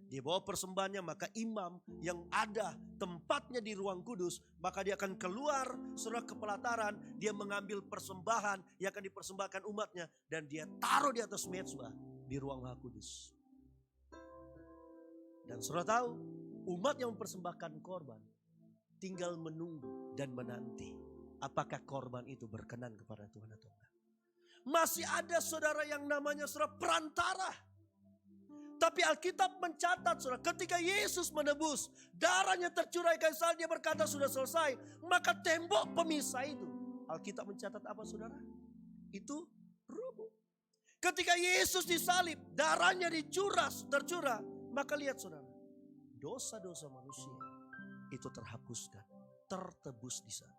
Dia bawa persembahannya, maka imam yang ada tempatnya di ruang kudus, maka dia akan keluar surah ke pelataran, dia mengambil persembahan yang akan dipersembahkan umatnya, dan dia taruh di atas mezbah di ruang maha kudus. Dan saudara tahu, umat yang mempersembahkan korban tinggal menunggu dan menanti apakah korban itu berkenan kepada Tuhan atau enggak. Masih ada saudara yang namanya saudara perantara. Tapi Alkitab mencatat saudara, ketika Yesus menebus, darahnya tercurah kayu salib, dia berkata sudah selesai. Maka tembok pemisah itu, Alkitab mencatat apa saudara? Itu rubuh. Ketika Yesus disalib, darahnya tercurah. Maka lihat saudara, dosa-dosa manusia itu terhapuskan, tertebus di sana.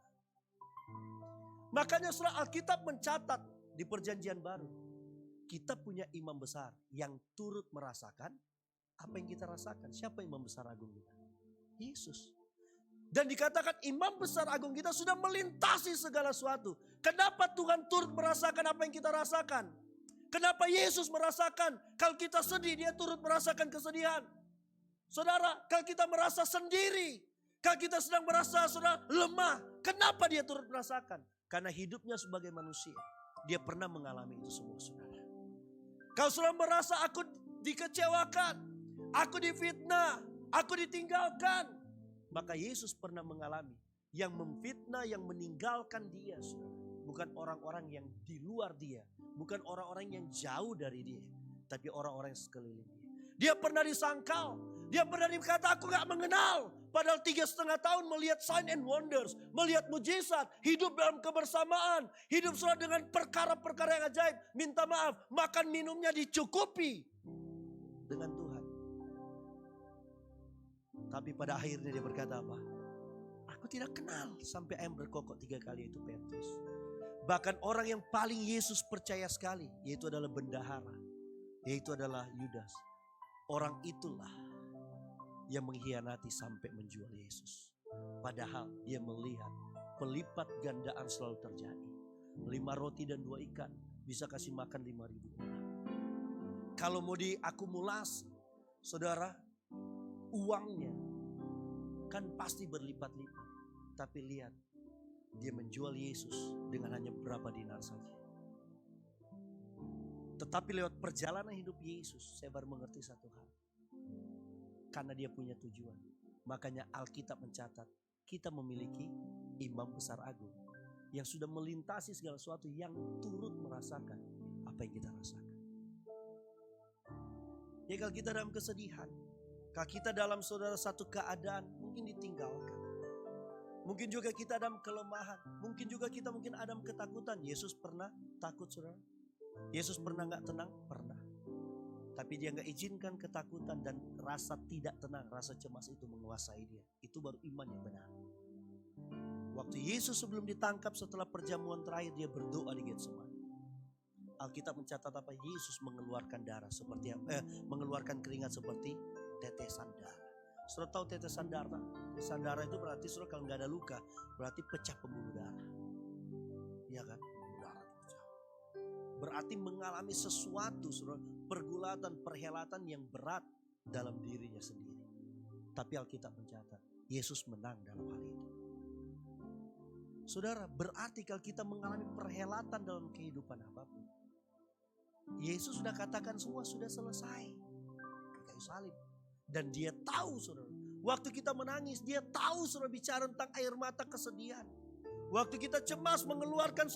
Makanya saudara, Alkitab mencatat di perjanjian baru, kita punya imam besar yang turut merasakan apa yang kita rasakan. Siapa imam besar agung kita? Yesus. Dan dikatakan imam besar agung kita sudah melintasi segala sesuatu. Kenapa Tuhan turut merasakan apa yang kita rasakan? Kenapa Yesus merasakan? Kalau kita sedih, dia turut merasakan kesedihan. Saudara, kalau kita merasa sendiri, kalau kita sedang merasa saudara lemah, kenapa dia turut merasakan? Karena hidupnya sebagai manusia, dia pernah mengalami itu semua, saudara. Kalau saudara merasa aku dikecewakan, aku difitnah, aku ditinggalkan, maka Yesus pernah mengalami. Yang memfitnah, yang meninggalkan dia, saudara, bukan orang-orang yang di luar dia, bukan orang-orang yang jauh dari dia, tapi orang-orang yang sekeliling dia. Dia pernah disangkal, dia pernah dikata aku gak mengenal. Padahal 3,5 tahun melihat sign and wonders, melihat mujizat, hidup dalam kebersamaan, hidup selalu dengan perkara-perkara yang ajaib. Minta maaf, makan minumnya dicukupi dengan Tuhan. Tapi pada akhirnya dia berkata apa? Aku tidak kenal, sampai ayam berkokok 3 kali, itu Petrus. Bahkan orang yang paling Yesus percaya sekali, yaitu adalah bendahara, yaitu adalah Yudas. Orang itulah yang mengkhianati sampai menjual Yesus. Padahal dia melihat pelipat gandaan selalu terjadi. 5 roti dan 2 ikan bisa kasih makan 5.000 orang. Kalau mau diakumulasi, saudara, uangnya kan pasti berlipat-lipat. Tapi lihat, dia menjual Yesus dengan hanya berapa dinar saja. Tetapi lewat perjalanan hidup Yesus, saya baru mengerti satu hal. Karena dia punya tujuan. Makanya Alkitab mencatat, kita memiliki imam besar agung yang sudah melintasi segala sesuatu, yang turut merasakan apa yang kita rasakan. Ya, kalau kita dalam kesedihan, kalau kita dalam saudara satu keadaan mungkin ditinggalkan, mungkin juga kita dalam kelemahan, mungkin juga kita mungkin ada ketakutan. Yesus pernah takut, saudara? Yesus pernah gak tenang? Pernah. Tapi dia gak izinkan ketakutan dan rasa tidak tenang, rasa cemas itu menguasai dia. Itu baru iman yang benar. Waktu Yesus sebelum ditangkap setelah perjamuan terakhir, dia berdoa di Getsemani. Alkitab mencatat apa? Yesus mengeluarkan darah seperti mengeluarkan keringat seperti tetesan darah. Saudara tahu tetesan darah? Tetesan darah itu berarti saudara kalau nggak ada luka, berarti pecah pembuluh darah. Iya kan? Darah pecah. Berarti mengalami sesuatu, saudara, pergulatan, perhelatan yang berat dalam dirinya sendiri. Tapi Alkitab mencatat, Yesus menang dalam hal itu. Saudara, berarti kalau kita mengalami perhelatan dalam kehidupan apapun, Yesus sudah katakan semua sudah selesai di kayu salib. Dan dia tahu, saudara, waktu kita menangis, dia tahu, saudara, bicara tentang air mata kesedihan. Waktu kita cemas mengeluarkan,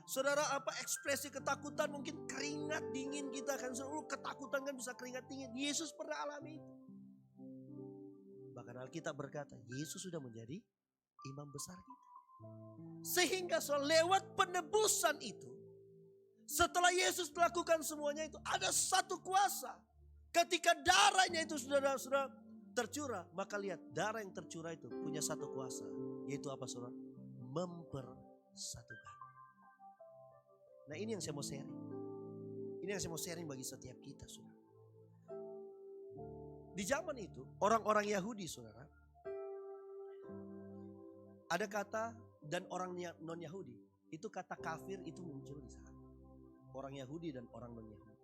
saudara apa ekspresi ketakutan, mungkin keringat dingin kita kan, saudara, ketakutan kan bisa keringat dingin. Yesus pernah alami itu. Bahkan Alkitab berkata, Yesus sudah menjadi imam besar kita. Sehingga lewat penebusan itu, setelah Yesus melakukan semuanya itu, ada satu kuasa. Ketika darahnya itu sudah tercurah, maka lihat darah yang tercurah itu punya satu kuasa. Yaitu apa, saudara? Mempersatukan. Nah, ini yang saya mau sharing. Ini yang saya mau sharing bagi setiap kita, saudara. Di zaman itu, orang-orang Yahudi, saudara, ada kata, dan orang non-Yahudi, itu kata kafir itu muncul di sana. Orang Yahudi dan orang non-Yahudi.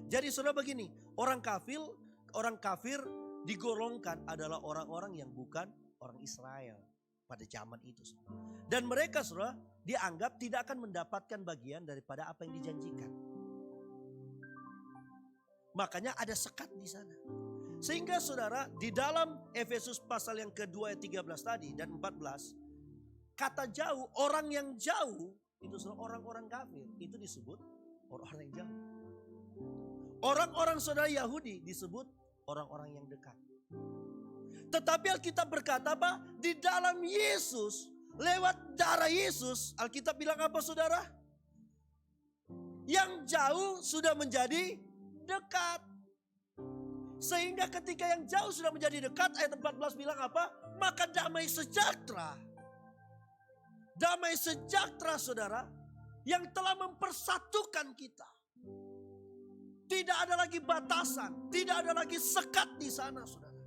Jadi saudara begini, orang kafir digolongkan adalah orang-orang yang bukan orang Israel pada zaman itu. Saudara. Dan mereka, saudara, dianggap tidak akan mendapatkan bagian daripada apa yang dijanjikan. Makanya ada sekat di sana. Sehingga saudara, di dalam Efesus pasal yang kedua ayat 13 tadi dan 14, kata jauh, orang yang jauh itu saudara, orang-orang kafir itu disebut orang-orang yang jauh. Orang-orang saudara Yahudi disebut orang-orang yang dekat. Tetapi Alkitab berkata apa? Di dalam Yesus, lewat darah Yesus, Alkitab bilang apa, saudara? Yang jauh sudah menjadi dekat. Sehingga ketika yang jauh sudah menjadi dekat, ayat 14 bilang apa? Maka damai sejahtera. Damai sejahtera, saudara, yang telah mempersatukan kita. Tidak ada lagi batasan, tidak ada lagi sekat di sana, saudara.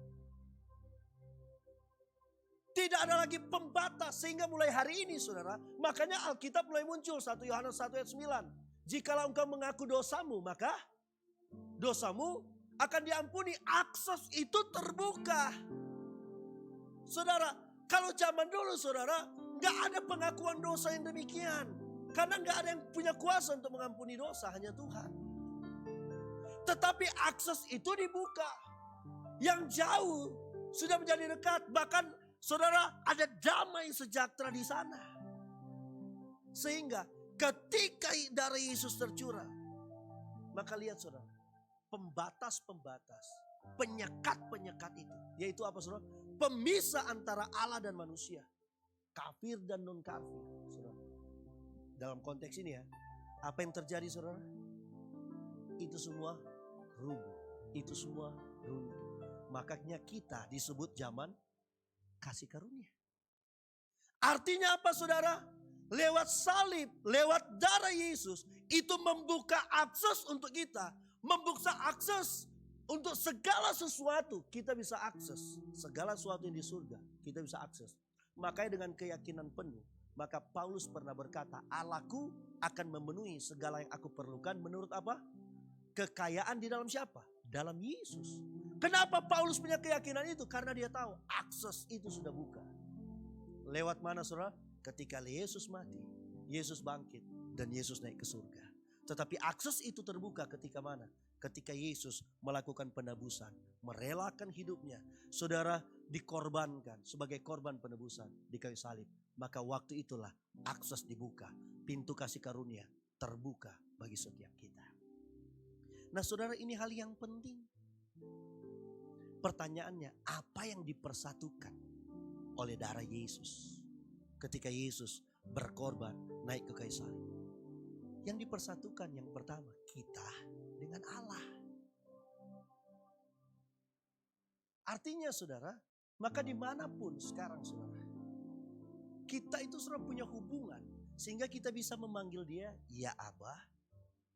Tidak ada lagi pembatas, sehingga mulai hari ini, saudara, makanya Alkitab mulai muncul 1 Yohanes 1 ayat 9. Jikalau engkau mengaku dosamu, maka dosamu akan diampuni. Akses itu terbuka. Saudara, kalau zaman dulu, saudara, gak ada pengakuan dosa yang demikian. Karena gak ada yang punya kuasa untuk mengampuni dosa, hanya Tuhan. Tetapi akses itu dibuka. Yang jauh sudah menjadi dekat. Bahkan saudara, ada damai sejahtera di sana. Sehingga ketika darah Yesus tercurah, maka lihat saudara, pembatas-pembatas, penyekat-penyekat itu, yaitu apa, saudara? Pemisah antara Allah dan manusia, kafir dan non kafir, saudara. Dalam konteks ini ya, apa yang terjadi, saudara? Itu semua rubuh, itu semua runtuh. Makanya kita disebut zaman kasih karunia. Artinya apa, saudara? Lewat salib, lewat darah Yesus, itu membuka akses untuk kita. Membuka akses untuk segala sesuatu. Kita bisa akses segala sesuatu yang di surga. Kita bisa akses. Makanya dengan keyakinan penuh, maka Paulus pernah berkata, Allahku akan memenuhi segala yang aku perlukan menurut apa? Kekayaan di dalam siapa? Dalam Yesus. Kenapa Paulus punya keyakinan itu? Karena dia tahu akses itu sudah buka. Lewat mana, saudara? Ketika Yesus mati, Yesus bangkit, dan Yesus naik ke surga. Tetapi akses itu terbuka ketika mana? Ketika Yesus melakukan penebusan, merelakan hidupnya. Saudara, dikorbankan sebagai korban penebusan di kayu salib. Maka waktu itulah akses dibuka, pintu kasih karunia terbuka bagi setiap kita. Nah saudara, ini hal yang penting. Pertanyaannya, apa yang dipersatukan oleh darah Yesus ketika Yesus berkorban naik ke kayu salib? Yang dipersatukan yang pertama, kita dengan Allah. Artinya saudara, maka dimanapun sekarang saudara, kita itu saudara punya hubungan. Sehingga kita bisa memanggil dia, ya Abah,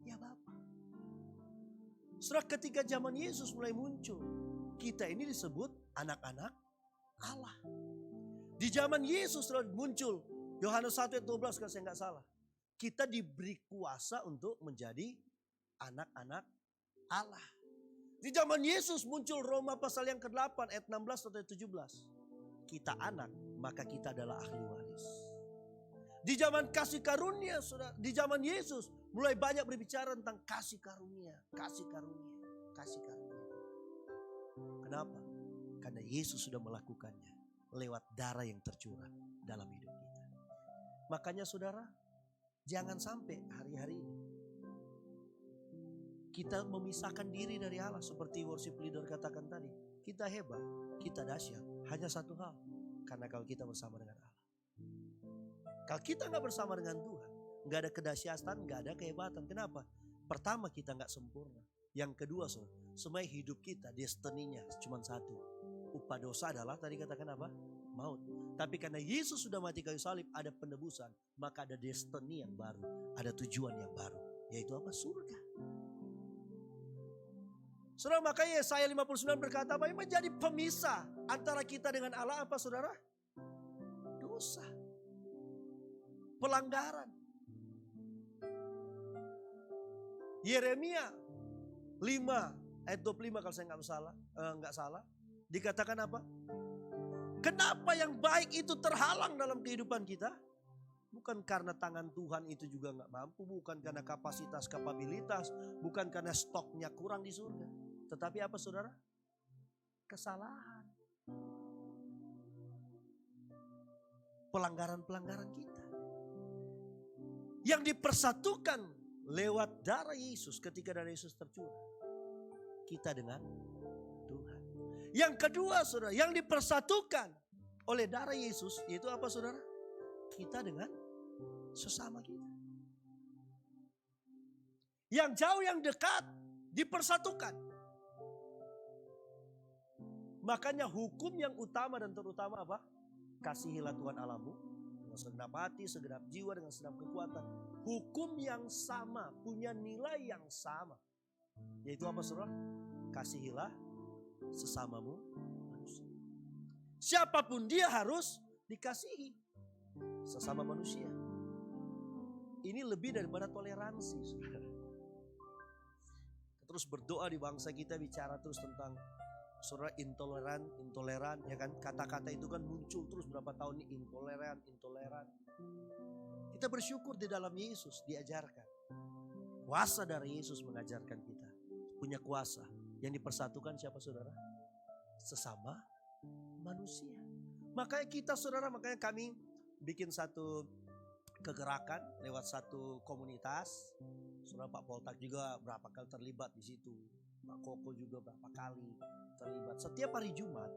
ya Bapa. Saudara, ketika zaman Yesus mulai muncul, kita ini disebut anak-anak Allah. Di zaman Yesus saudara muncul, Yohanes 1 ayat 12 kalau saya nggak salah. Kita diberi kuasa untuk menjadi anak-anak Allah. Di zaman Yesus muncul Roma pasal yang ke-8 ayat 16 atau 17. Kita anak, maka kita adalah ahli waris. Di zaman kasih karunia, saudara, di zaman Yesus mulai banyak berbicara tentang kasih karunia, kasih karunia, kasih karunia. Kenapa? Karena Yesus sudah melakukannya lewat darah yang tercurah dalam hidup kita. Makanya saudara, jangan sampai hari-hari ini kita memisahkan diri dari Allah. Seperti worship leader katakan tadi, kita hebat, kita dahsyat, hanya satu hal, karena kalau kita bersama dengan Allah. Kalau kita gak bersama dengan Tuhan, gak ada kedahsyatan, gak ada kehebatan. Kenapa? Pertama, kita gak sempurna. Yang kedua, semua hidup kita, destininya cuma satu. Upah dosa adalah, tadi katakan apa? Maut. Tapi karena Yesus sudah mati kayu salib, ada penebusan. Maka ada destiny yang baru, ada tujuan yang baru. Yaitu apa? Surga. Saudara, makanya Yesaya 59 berkata apa? Yang menjadi pemisah antara kita dengan Allah apa saudara? Dosa. Pelanggaran. Yeremia 5 ayat 25 kalau saya nggak salah, dikatakan apa? Kenapa yang baik itu terhalang dalam kehidupan kita? Bukan karena tangan Tuhan itu juga nggak mampu, bukan karena kapabilitas, bukan karena stoknya kurang di surga. Tetapi apa saudara? Kesalahan. Pelanggaran-pelanggaran kita. Yang dipersatukan lewat darah Yesus ketika darah Yesus tercurah. Kita dengan Tuhan. Yang kedua saudara, yang dipersatukan oleh darah Yesus yaitu apa saudara? Kita dengan sesama kita. Yang jauh yang dekat dipersatukan. Makanya hukum yang utama dan terutama apa? Kasihilah Tuhan Allahmu dengan segenap hati, segenap jiwa, dengan segenap kekuatan. Hukum yang sama, punya nilai yang sama. Yaitu apa saudara? Kasihilah sesamamu manusia. Siapapun dia harus dikasihi. Sesama manusia. Ini lebih daripada toleransi. Saudara. Terus berdoa di bangsa kita, bicara terus tentang saudara intoleran, ya kan? Kata-kata itu kan muncul terus berapa tahun ini, intoleran. Kita bersyukur di dalam Yesus diajarkan. Kuasa dari Yesus mengajarkan kita. Punya kuasa. Yang dipersatukan siapa saudara? Sesama manusia. Makanya kita saudara, makanya kami bikin satu kegerakan lewat satu komunitas. Saudara Pak Poltak juga berapa kali terlibat di situ. Pak Koko juga berapa kali terlibat. Setiap hari Jumat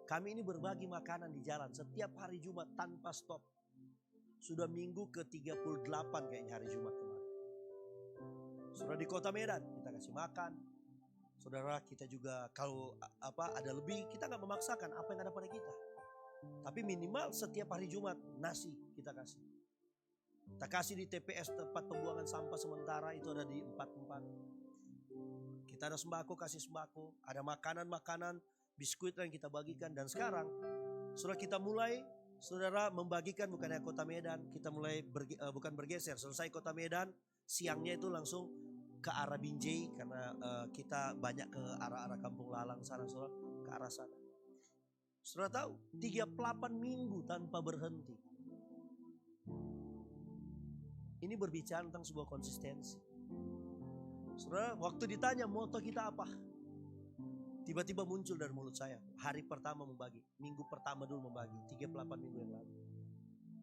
kami ini berbagi makanan di jalan. Setiap hari Jumat tanpa stop. Sudah minggu ke-38 kayaknya hari Jumat kemarin. Saudara di Kota Medan kita kasih makan. Saudara kita juga kalau ada lebih kita gak memaksakan apa yang ada pada kita. Tapi minimal setiap hari Jumat nasi kita kasih. Kita kasih di TPS tempat pembuangan sampah sementara itu ada di 4 tempat. Kita ada sembako, kasih sembako. Ada makanan-makanan, biskuit yang kita bagikan. Dan sekarang saudara kita mulai saudara membagikan bukannya Kota Medan. Kita mulai bukan bergeser. Selesai Kota Medan siangnya itu langsung ke arah Binjai. Karena kita banyak ke arah-arah Kampung Lalang sana saudara. Ke arah sana. Saudara tahu 38 minggu tanpa berhenti. Ini berbicara tentang sebuah konsistensi. Saudara, waktu ditanya moto kita apa? Tiba-tiba muncul dari mulut saya. Hari pertama membagi, minggu pertama dulu membagi, 38 minggu yang lalu.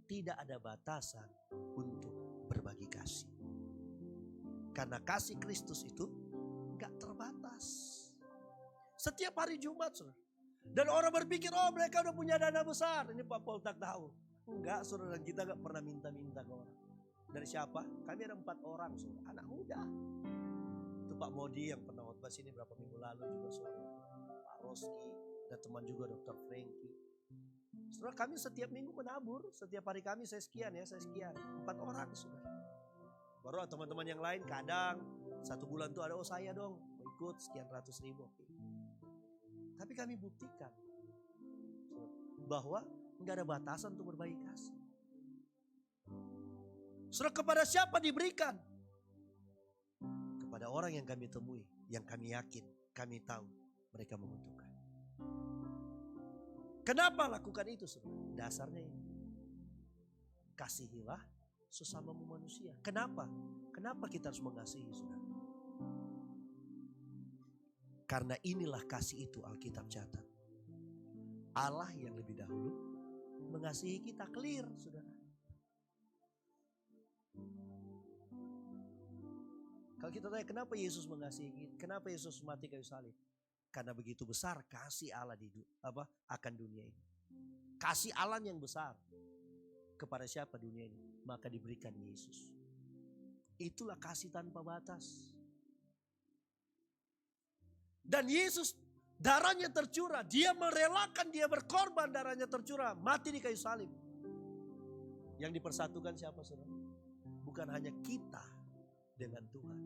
Tidak ada batasan untuk berbagi kasih. Karena kasih Kristus itu gak terbatas. Setiap hari Jumat, saudara. Dan orang berpikir, oh mereka udah punya dana besar. Ini Pak Paul tak tahu. Enggak, saudara, dan kita gak pernah minta-minta ke orang. Dari siapa? Kami ada 4 orang, saudara. Anak muda. Itu Pak Modi yang pernah khotbah sini berapa minggu lalu juga, saudara. Pak Roski, ada teman juga Dr. Frankie. Saudara, kami setiap minggu menabur. Setiap hari kami saya sekian ya, saya sekian. 4 orang, saudara. Baru teman-teman yang lain kadang 1 bulan tuh ada, oh saya dong mau ikut sekian ratus ribu. Oke. Tapi kami buktikan bahwa nggak ada batasan untuk berbagi kasih. Saudara, kepada siapa diberikan? Kepada orang yang kami temui, yang kami yakin, kami tahu mereka membutuhkan. Kenapa lakukan itu, saudara? Dasarnya ini. Kasihilah sesamamu manusia. Kenapa? Kenapa kita harus mengasihi, saudara? Karena inilah kasih itu Alkitab catat. Allah yang lebih dahulu mengasihi kita, clear, saudara. Kalau kita tanya kenapa Yesus mengasihi kita, kenapa Yesus mati kayu salib? Karena begitu besar kasih Allah akan dunia ini. Kasih Allah yang besar kepada siapa dunia ini? Maka diberikan Yesus. Itulah kasih tanpa batas. Dan Yesus darahnya tercurah. Dia merelakan, dia berkorban, darahnya tercurah. Mati di kayu salib. Yang dipersatukan siapa, saudara? Bukan hanya kita dengan Tuhan,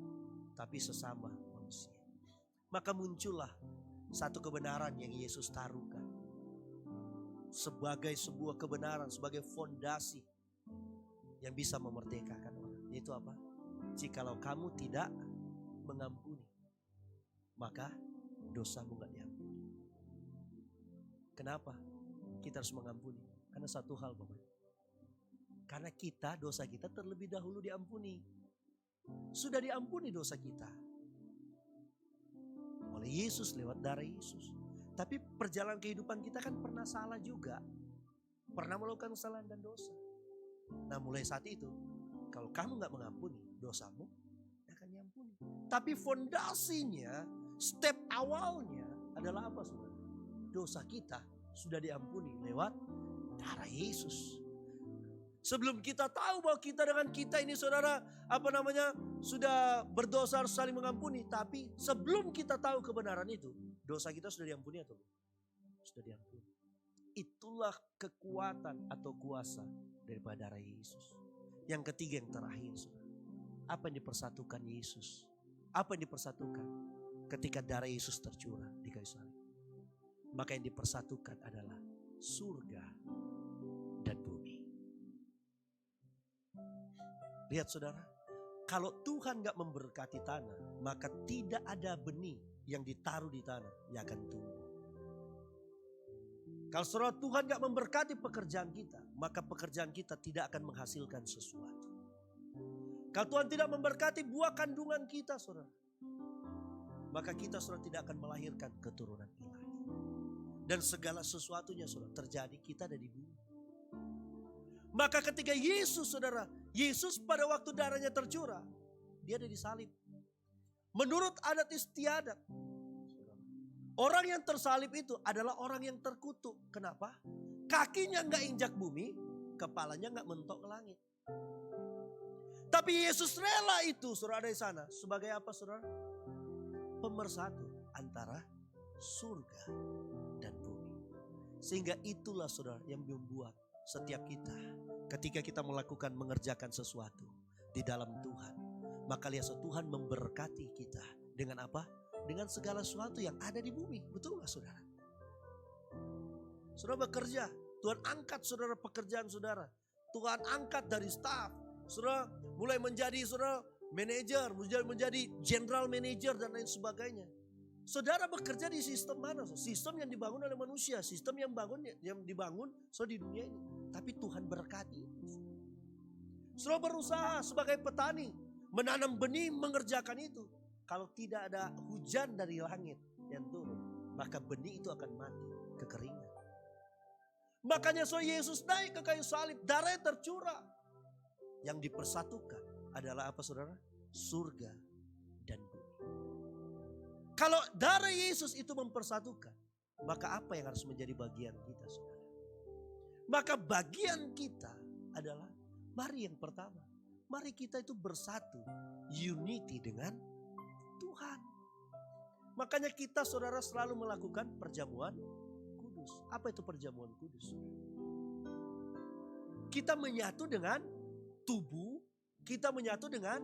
tapi sesama manusia. Maka muncullah satu kebenaran yang Yesus taruhkan. Sebagai sebuah kebenaran, sebagai fondasi yang bisa memerdekakan orang. Yaitu apa? Jikalau kamu tidak mengampuni, maka dosamu gak diampuni. Kenapa kita harus mengampuni? Karena satu hal, Bapak. Karena dosa kita terlebih dahulu diampuni. Sudah diampuni dosa kita oleh Yesus lewat darah Yesus. Tapi perjalanan kehidupan kita kan pernah salah juga. Pernah melakukan kesalahan dan dosa. Nah, mulai saat itu, kalau kamu gak mengampuni, dosamu akan diampuni. Tapi fondasinya, step awalnya adalah apa, saudara? Dosa kita sudah diampuni lewat darah Yesus. Sebelum kita tahu bahwa kita dengan kita ini, saudara, sudah berdosa harus saling mengampuni. Tapi sebelum kita tahu kebenaran itu, dosa kita sudah diampuni atau belum? Sudah diampuni. Itulah kekuatan atau kuasa daripada darah Yesus. Yang ketiga, yang terakhir, saudara. Apa yang dipersatukan Yesus? Apa yang dipersatukan ketika darah Yesus tercurah di kayu salib? Maka yang dipersatukan adalah surga dan bumi. Lihat, saudara, kalau Tuhan gak memberkati tanah, maka tidak ada benih yang ditaruh di tanah yang akan tumbuh. Kalau saudara, Tuhan gak memberkati pekerjaan kita, maka pekerjaan kita tidak akan menghasilkan sesuatu. Kalau Tuhan tidak memberkati buah kandungan kita, saudara, maka kita, saudara, tidak akan melahirkan keturunan ilahi. Dan segala sesuatunya, saudara, terjadi kita ada di bumi. Maka ketika Yesus, saudara, Yesus pada waktu darahnya tercurah, dia ada di salib. Menurut adat istiadat, orang yang tersalib itu adalah orang yang terkutuk. Kenapa? Kakinya gak injak bumi, kepalanya gak mentok ke langit. Tapi Yesus rela itu, saudara, ada di sana. Sebagai apa, saudara? Pemersatu antara surga dan bumi. Sehingga itulah, saudara, yang membuat setiap kita, ketika kita mengerjakan sesuatu di dalam Tuhan, maka lihat, Tuhan memberkati kita dengan apa? Dengan segala sesuatu yang ada di bumi. Betul gak, saudara? Saudara bekerja, Tuhan angkat, saudara, pekerjaan saudara. Tuhan angkat dari staff, saudara, mulai menjadi, saudara, manajer, menjadi general manager dan lain sebagainya. Saudara bekerja di sistem mana? Sistem yang dibangun oleh manusia, sistem yang dibangun di dunia ini. Tapi Tuhan berkati. Saudara berusaha sebagai petani, menanam benih, mengerjakan itu. Kalau tidak ada hujan dari langit yang turun, maka benih itu akan mati, kekeringan. Makanya Yesus naik ke kayu salib, darah tercurah. Yang dipersatukan adalah apa saudara? Surga dan bumi. Kalau darah Yesus itu mempersatukan, maka apa yang harus menjadi bagian kita saudara? Maka bagian kita adalah, mari yang pertama, mari kita itu bersatu, unity dengan Tuhan. Makanya kita saudara selalu melakukan perjamuan kudus. Apa itu perjamuan kudus? Kita menyatu dengan tubuh, kita menyatu dengan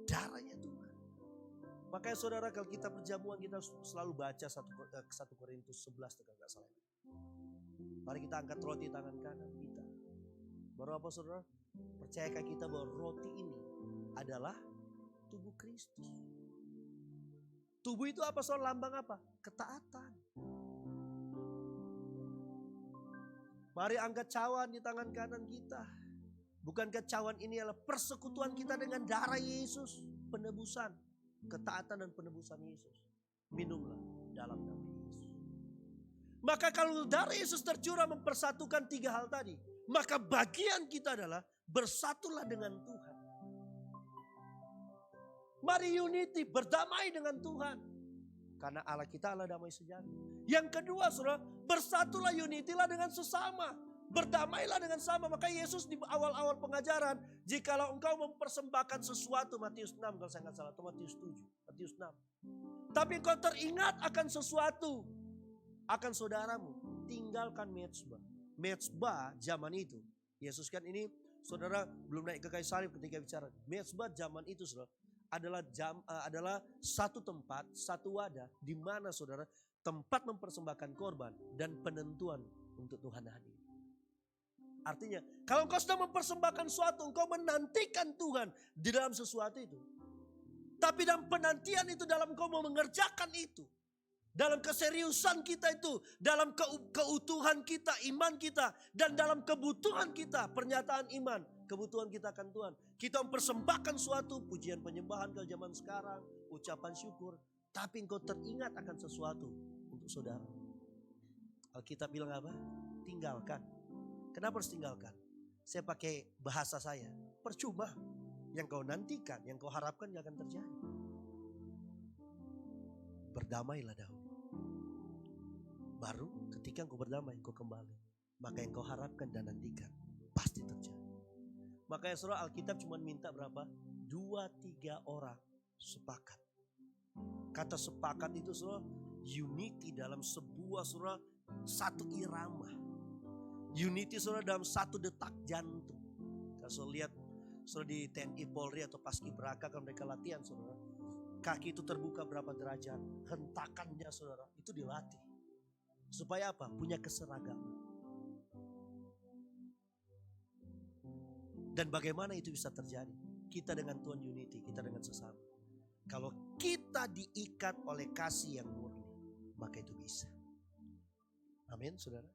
darahnya Tuhan. Makanya saudara kalau kita perjamuan, kita selalu baca 1 Korintus 11 kalau nggak salah. Mari kita angkat roti tangan kanan kita. Baru apa saudara? Percayakah kita bahwa roti ini adalah tubuh Kristus? Tubuh itu apa saudara? Lambang apa? Ketaatan. Mari angkat cawan di tangan kanan kita. Bukankah cawan ini adalah persekutuan kita dengan darah Yesus? Penebusan, ketaatan dan penebusan Yesus. Minumlah dalam nama Yesus. Maka kalau darah Yesus tercurah mempersatukan 3 hal tadi, maka bagian kita adalah bersatulah dengan Tuhan. Mari unity, berdamai dengan Tuhan. Karena Allah kita Allah damai sejati. Yang kedua saudara, bersatulah, unity-lah dengan sesama. Berdamailah dengan sama. Maka Yesus di awal-awal pengajaran, jikalau engkau mempersembahkan sesuatu, Matius 6 kalau saya nggak salah, atau Matius 7, Matius 6. Tapi engkau teringat akan sesuatu, akan saudaramu, tinggalkan mezbah. Mezbah zaman itu, Yesus kan ini saudara belum naik ke kayu salib ketika bicara. Mezbah zaman itu saudara adalah satu tempat, satu wadah di mana saudara tempat mempersembahkan korban dan penentuan untuk Tuhan hadir. Artinya, kalau engkau sudah mempersembahkan sesuatu, engkau menantikan Tuhan di dalam sesuatu itu. Tapi dalam penantian itu, dalam engkau mau mengerjakan itu, dalam keseriusan kita itu, dalam keutuhan kita, iman kita, dan dalam kebutuhan kita, pernyataan iman, kebutuhan kita akan Tuhan. Kita mempersembahkan suatu pujian penyembahan ke zaman sekarang, ucapan syukur. Tapi engkau teringat akan sesuatu untuk saudara. Alkitab bilang apa? Tinggalkan. Kenapa harus tinggalkan? Saya pakai bahasa saya. Percuma. Yang kau nantikan, yang kau harapkan gak akan terjadi. Berdamailah dahulu. Baru ketika engkau berdamai, engkau kembali. Maka yang kau harapkan dan nantikan pasti terjadi. Makanya surah Alkitab cuma minta berapa? 2-3 orang sepakat. Kata sepakat itu surah unity dalam sebuah surah satu irama. Unity surah dalam satu detak jantung. Kalau lihat surah di TNI Polri atau Paskibraka kalau mereka latihan saudara, kaki itu terbuka berapa derajat, hentakannya saudara itu dilatih. Supaya apa? Punya keseragaman. Dan bagaimana itu bisa terjadi? Kita dengan Tuhan unity, kita dengan sesama. Kalau kita diikat oleh kasih yang murni, maka itu bisa. Amin saudara.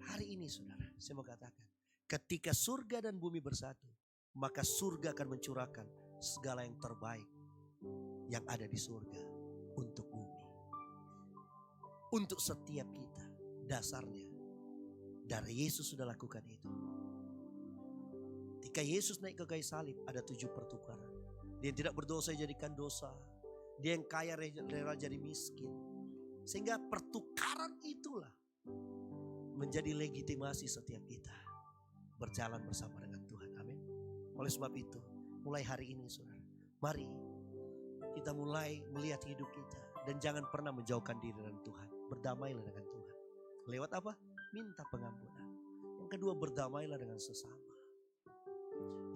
Hari ini saudara, saya mau katakan, ketika surga dan bumi bersatu, maka surga akan mencurahkan segala yang terbaik yang ada di surga untuk bumi. Untuk setiap kita, dasarnya dari Yesus sudah lakukan itu. Ketika Yesus naik ke kayu salib, ada 7 pertukaran. Dia yang tidak berdosa jadikan dosa. Dia yang kaya rela jadi miskin. Sehingga pertukaran itulah menjadi legitimasi setiap kita berjalan bersama dengan Tuhan. Amin. Oleh sebab itu, mulai hari ini saudara, mari kita mulai melihat hidup kita. Dan jangan pernah menjauhkan diri dari Tuhan. Berdamailah dengan Tuhan. Lewat apa? Minta pengampunan. Yang kedua, berdamailah dengan sesama.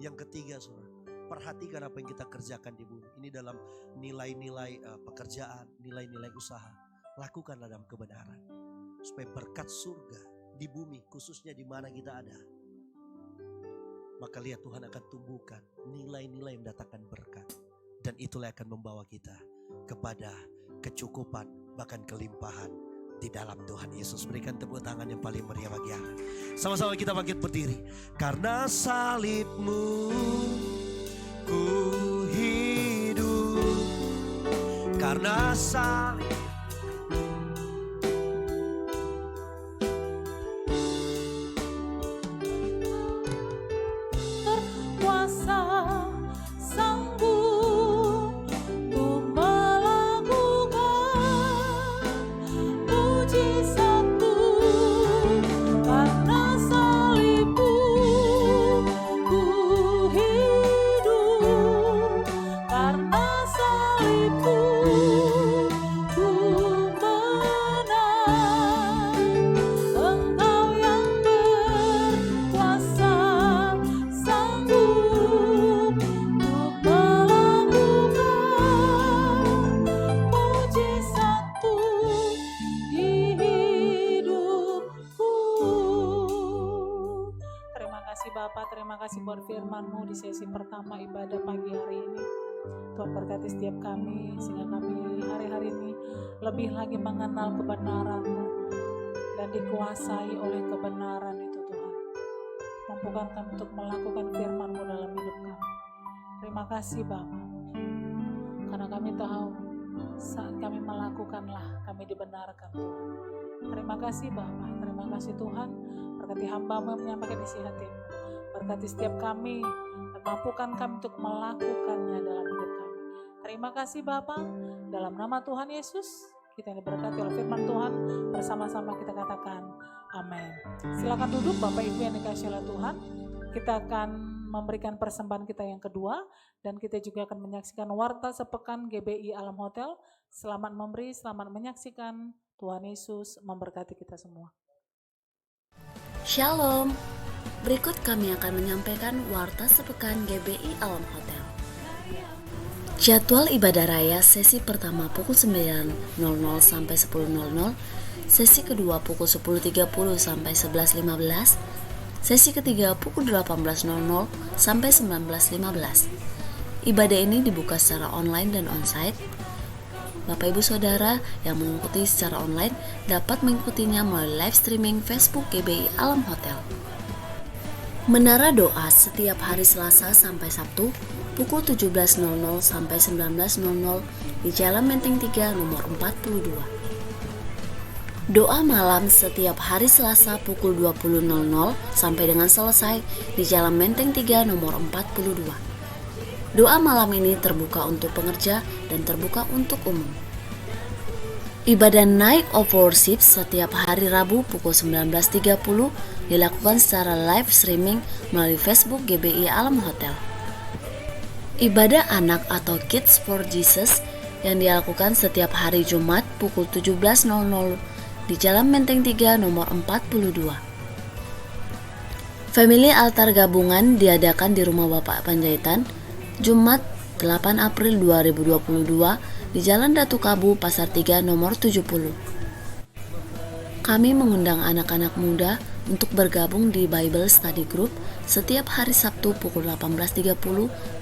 Yang ketiga saudara, perhatikan apa yang kita kerjakan di bumi. Ini dalam nilai-nilai pekerjaan, nilai-nilai usaha. Lakukanlah dalam kebenaran. Supaya berkat surga di bumi, khususnya di mana kita ada. Maka lihat Tuhan akan tumbuhkan nilai-nilai yang mendatangkan berkat. Dan itulah yang akan membawa kita kepada kecukupan, bahkan kelimpahan di dalam Tuhan Yesus. Berikan tepuk tangan yang paling meriah bagi Allah. Sama-sama kita bangkit berdiri. Karena salibmu ku hidup karena salib. Kuasa sanggup untuk melakukan mujizatmu karena salibmu ku hidup karena salibmu ku menang. Engkau yang berkuasa sanggup untuk melakukan mujizatmu di hidupku. Terima kasih Bapak, terima kasih buat firman-Mu di sesi pertama ibadah pagi hari ini. Tuhan berkati setiap kami sehingga kami hari-hari ini lebih lagi mengenal kebenaran-Mu dan dikuasai oleh kebenaran itu Tuhan. Mampukan kami untuk melakukan firman-Mu dalam hidup kami. Terima kasih Bapak, karena kami tahu saat kami melakukanlah kami dibenarkan Tuhan. Terima kasih Bapak, terima kasih Tuhan. Berkati hamba-Mu yang menyampaikan isi hati-Mu. Berkati setiap kami dan mampukan kami untuk melakukannya dalam hidup kami. Terima kasih Bapak, dalam nama Tuhan Yesus kita yang diberkati oleh firman Tuhan, bersama-sama kita katakan amin. Silakan duduk Bapak Ibu yang dikasihi oleh Tuhan. Kita akan memberikan persembahan kita yang kedua dan kita juga akan menyaksikan warta sepekan GBI Alam Hotel. Selamat memberi, selamat menyaksikan. Tuhan Yesus memberkati kita semua. Shalom. Berikut kami akan menyampaikan warta sepekan GBI Alam Hotel. Jadwal ibadah raya sesi pertama pukul 9.00 sampai 10.00, sesi kedua pukul 10.30 sampai 11.15, sesi ketiga pukul 18.00 sampai 19.15. Ibadah ini dibuka secara online dan onsite. Bapak Ibu Saudara yang mengikuti secara online dapat mengikutinya melalui live streaming Facebook GBI Alam Hotel. Menara doa setiap hari Selasa sampai Sabtu pukul 17.00 sampai 19.00 di Jalan Menteng 3 nomor 42. Doa malam setiap hari Selasa pukul 20.00 sampai dengan selesai di Jalan Menteng 3 nomor 42. Doa malam ini terbuka untuk pengerja dan terbuka untuk umum. Ibadah Night of Worship setiap hari Rabu pukul 19.30 dilakukan secara live streaming melalui Facebook GBI Alam Hotel. Ibadah anak atau Kids for Jesus yang dilakukan setiap hari Jumat pukul 17.00 di Jalan Menteng 3 nomor 42. Family Altar Gabungan diadakan di Rumah Bapak Panjaitan Jumat 8 April 2022 di Jalan Datu Kabu, Pasar 3 nomor 70. Kami mengundang anak-anak muda untuk bergabung di Bible Study Group setiap hari Sabtu pukul 18.30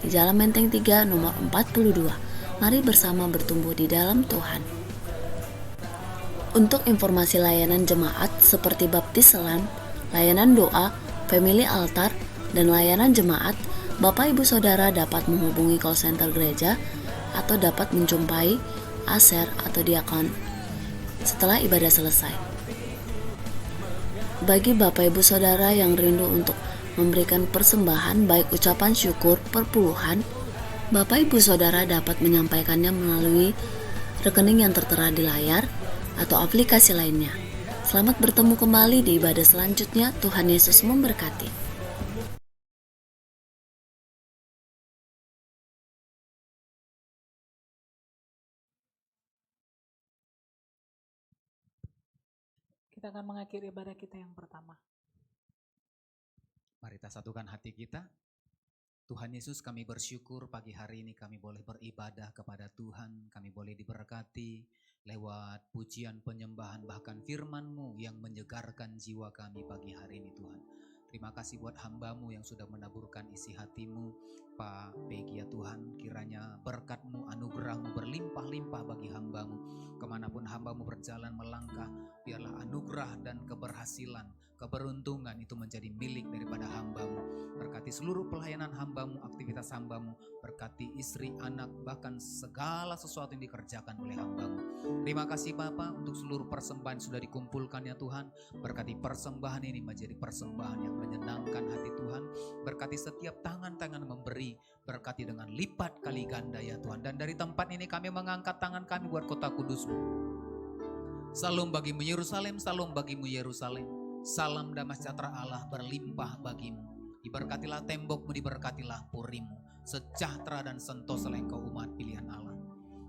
di Jalan Menteng 3 nomor 42. Mari bersama bertumbuh di dalam Tuhan. Untuk informasi layanan jemaat seperti baptiselan, layanan doa, family altar, dan layanan jemaat, Bapak Ibu Saudara dapat menghubungi call center gereja atau dapat menjumpai aser atau diakon setelah ibadah selesai. Bagi Bapak Ibu Saudara yang rindu untuk memberikan persembahan baik ucapan syukur perpuluhan, Bapak Ibu Saudara dapat menyampaikannya melalui rekening yang tertera di layar atau aplikasi lainnya. Selamat bertemu kembali di ibadah selanjutnya. Tuhan Yesus memberkati. Kita akan mengakhiri ibadah kita yang pertama. Mari kita satukan hati kita. Tuhan Yesus, kami bersyukur pagi hari ini kami boleh beribadah kepada Tuhan. Kami boleh diberkati lewat pujian, penyembahan, bahkan firman-Mu yang menyegarkan jiwa kami pagi hari ini Tuhan. Terima kasih buat hamba-Mu yang sudah menaburkan isi hati-Mu, Pak Pegi ya Tuhan. Kiranya berkat-Mu, anugerah-Mu berlimpah-limpah bagi hamba-Mu. Kemanapun hamba-Mu berjalan melangkah, biarlah anugerah anugerah dan keberhasilan, keberuntungan itu menjadi milik daripada hamba-Mu. Berkati seluruh pelayanan hamba-Mu, aktivitas hamba-Mu, berkati istri, anak, bahkan segala sesuatu yang dikerjakan oleh hamba-Mu. Terima kasih Bapa untuk seluruh persembahan sudah dikumpulkan ya Tuhan. Berkati persembahan ini menjadi persembahan yang menyenangkan hati Tuhan. Berkati setiap tangan-tangan memberi, berkati dengan lipat kali ganda ya Tuhan. Dan dari tempat ini kami mengangkat tangan kami buat kota kudus-Mu. Salam bagimu Yerusalem, salam bagimu Yerusalem. Salam damai sejahtera Allah berlimpah bagimu. Diberkatilah tembokmu, diberkatilah purimu. Sejahtera dan sentosa engkau umat pilihan Allah.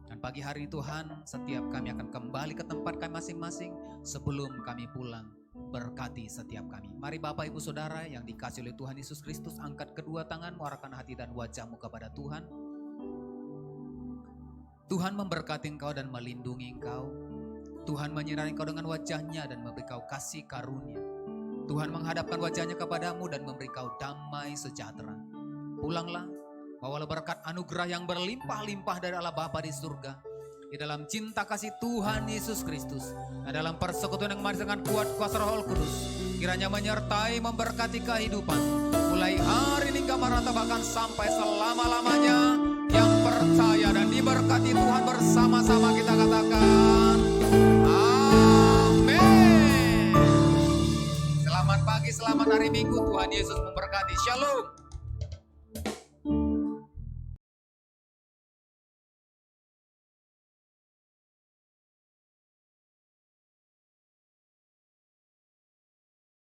Dan pagi hari ini Tuhan, setiap kami akan kembali ke tempat kami masing-masing. Sebelum kami pulang, berkati setiap kami. Mari Bapak Ibu Saudara yang dikasihi oleh Tuhan Yesus Kristus, angkat kedua tanganmu, arahkan hati dan wajahmu kepada Tuhan. Tuhan memberkati engkau dan melindungi engkau. Tuhan menyinari engkau dengan wajahnya dan memberi kau kasih karunia. Tuhan menghadapkan wajahnya kepadamu dan memberi kau damai sejahtera. Pulanglah, bawalah berkat anugerah yang berlimpah-limpah dari Allah Bapa di surga. Di dalam cinta kasih Tuhan Yesus Kristus. Dan dalam persekutuan yang manis dengan kuat kuasa Roh Kudus. Kiranya menyertai, memberkati kehidupan. Mulai hari ini hingga merata bahkan sampai selama-lamanya. Yang percaya dan diberkati Tuhan bersama-sama kita katakan. Amin. Selamat pagi, selamat hari Minggu. Tuhan Yesus memberkati. Shalom.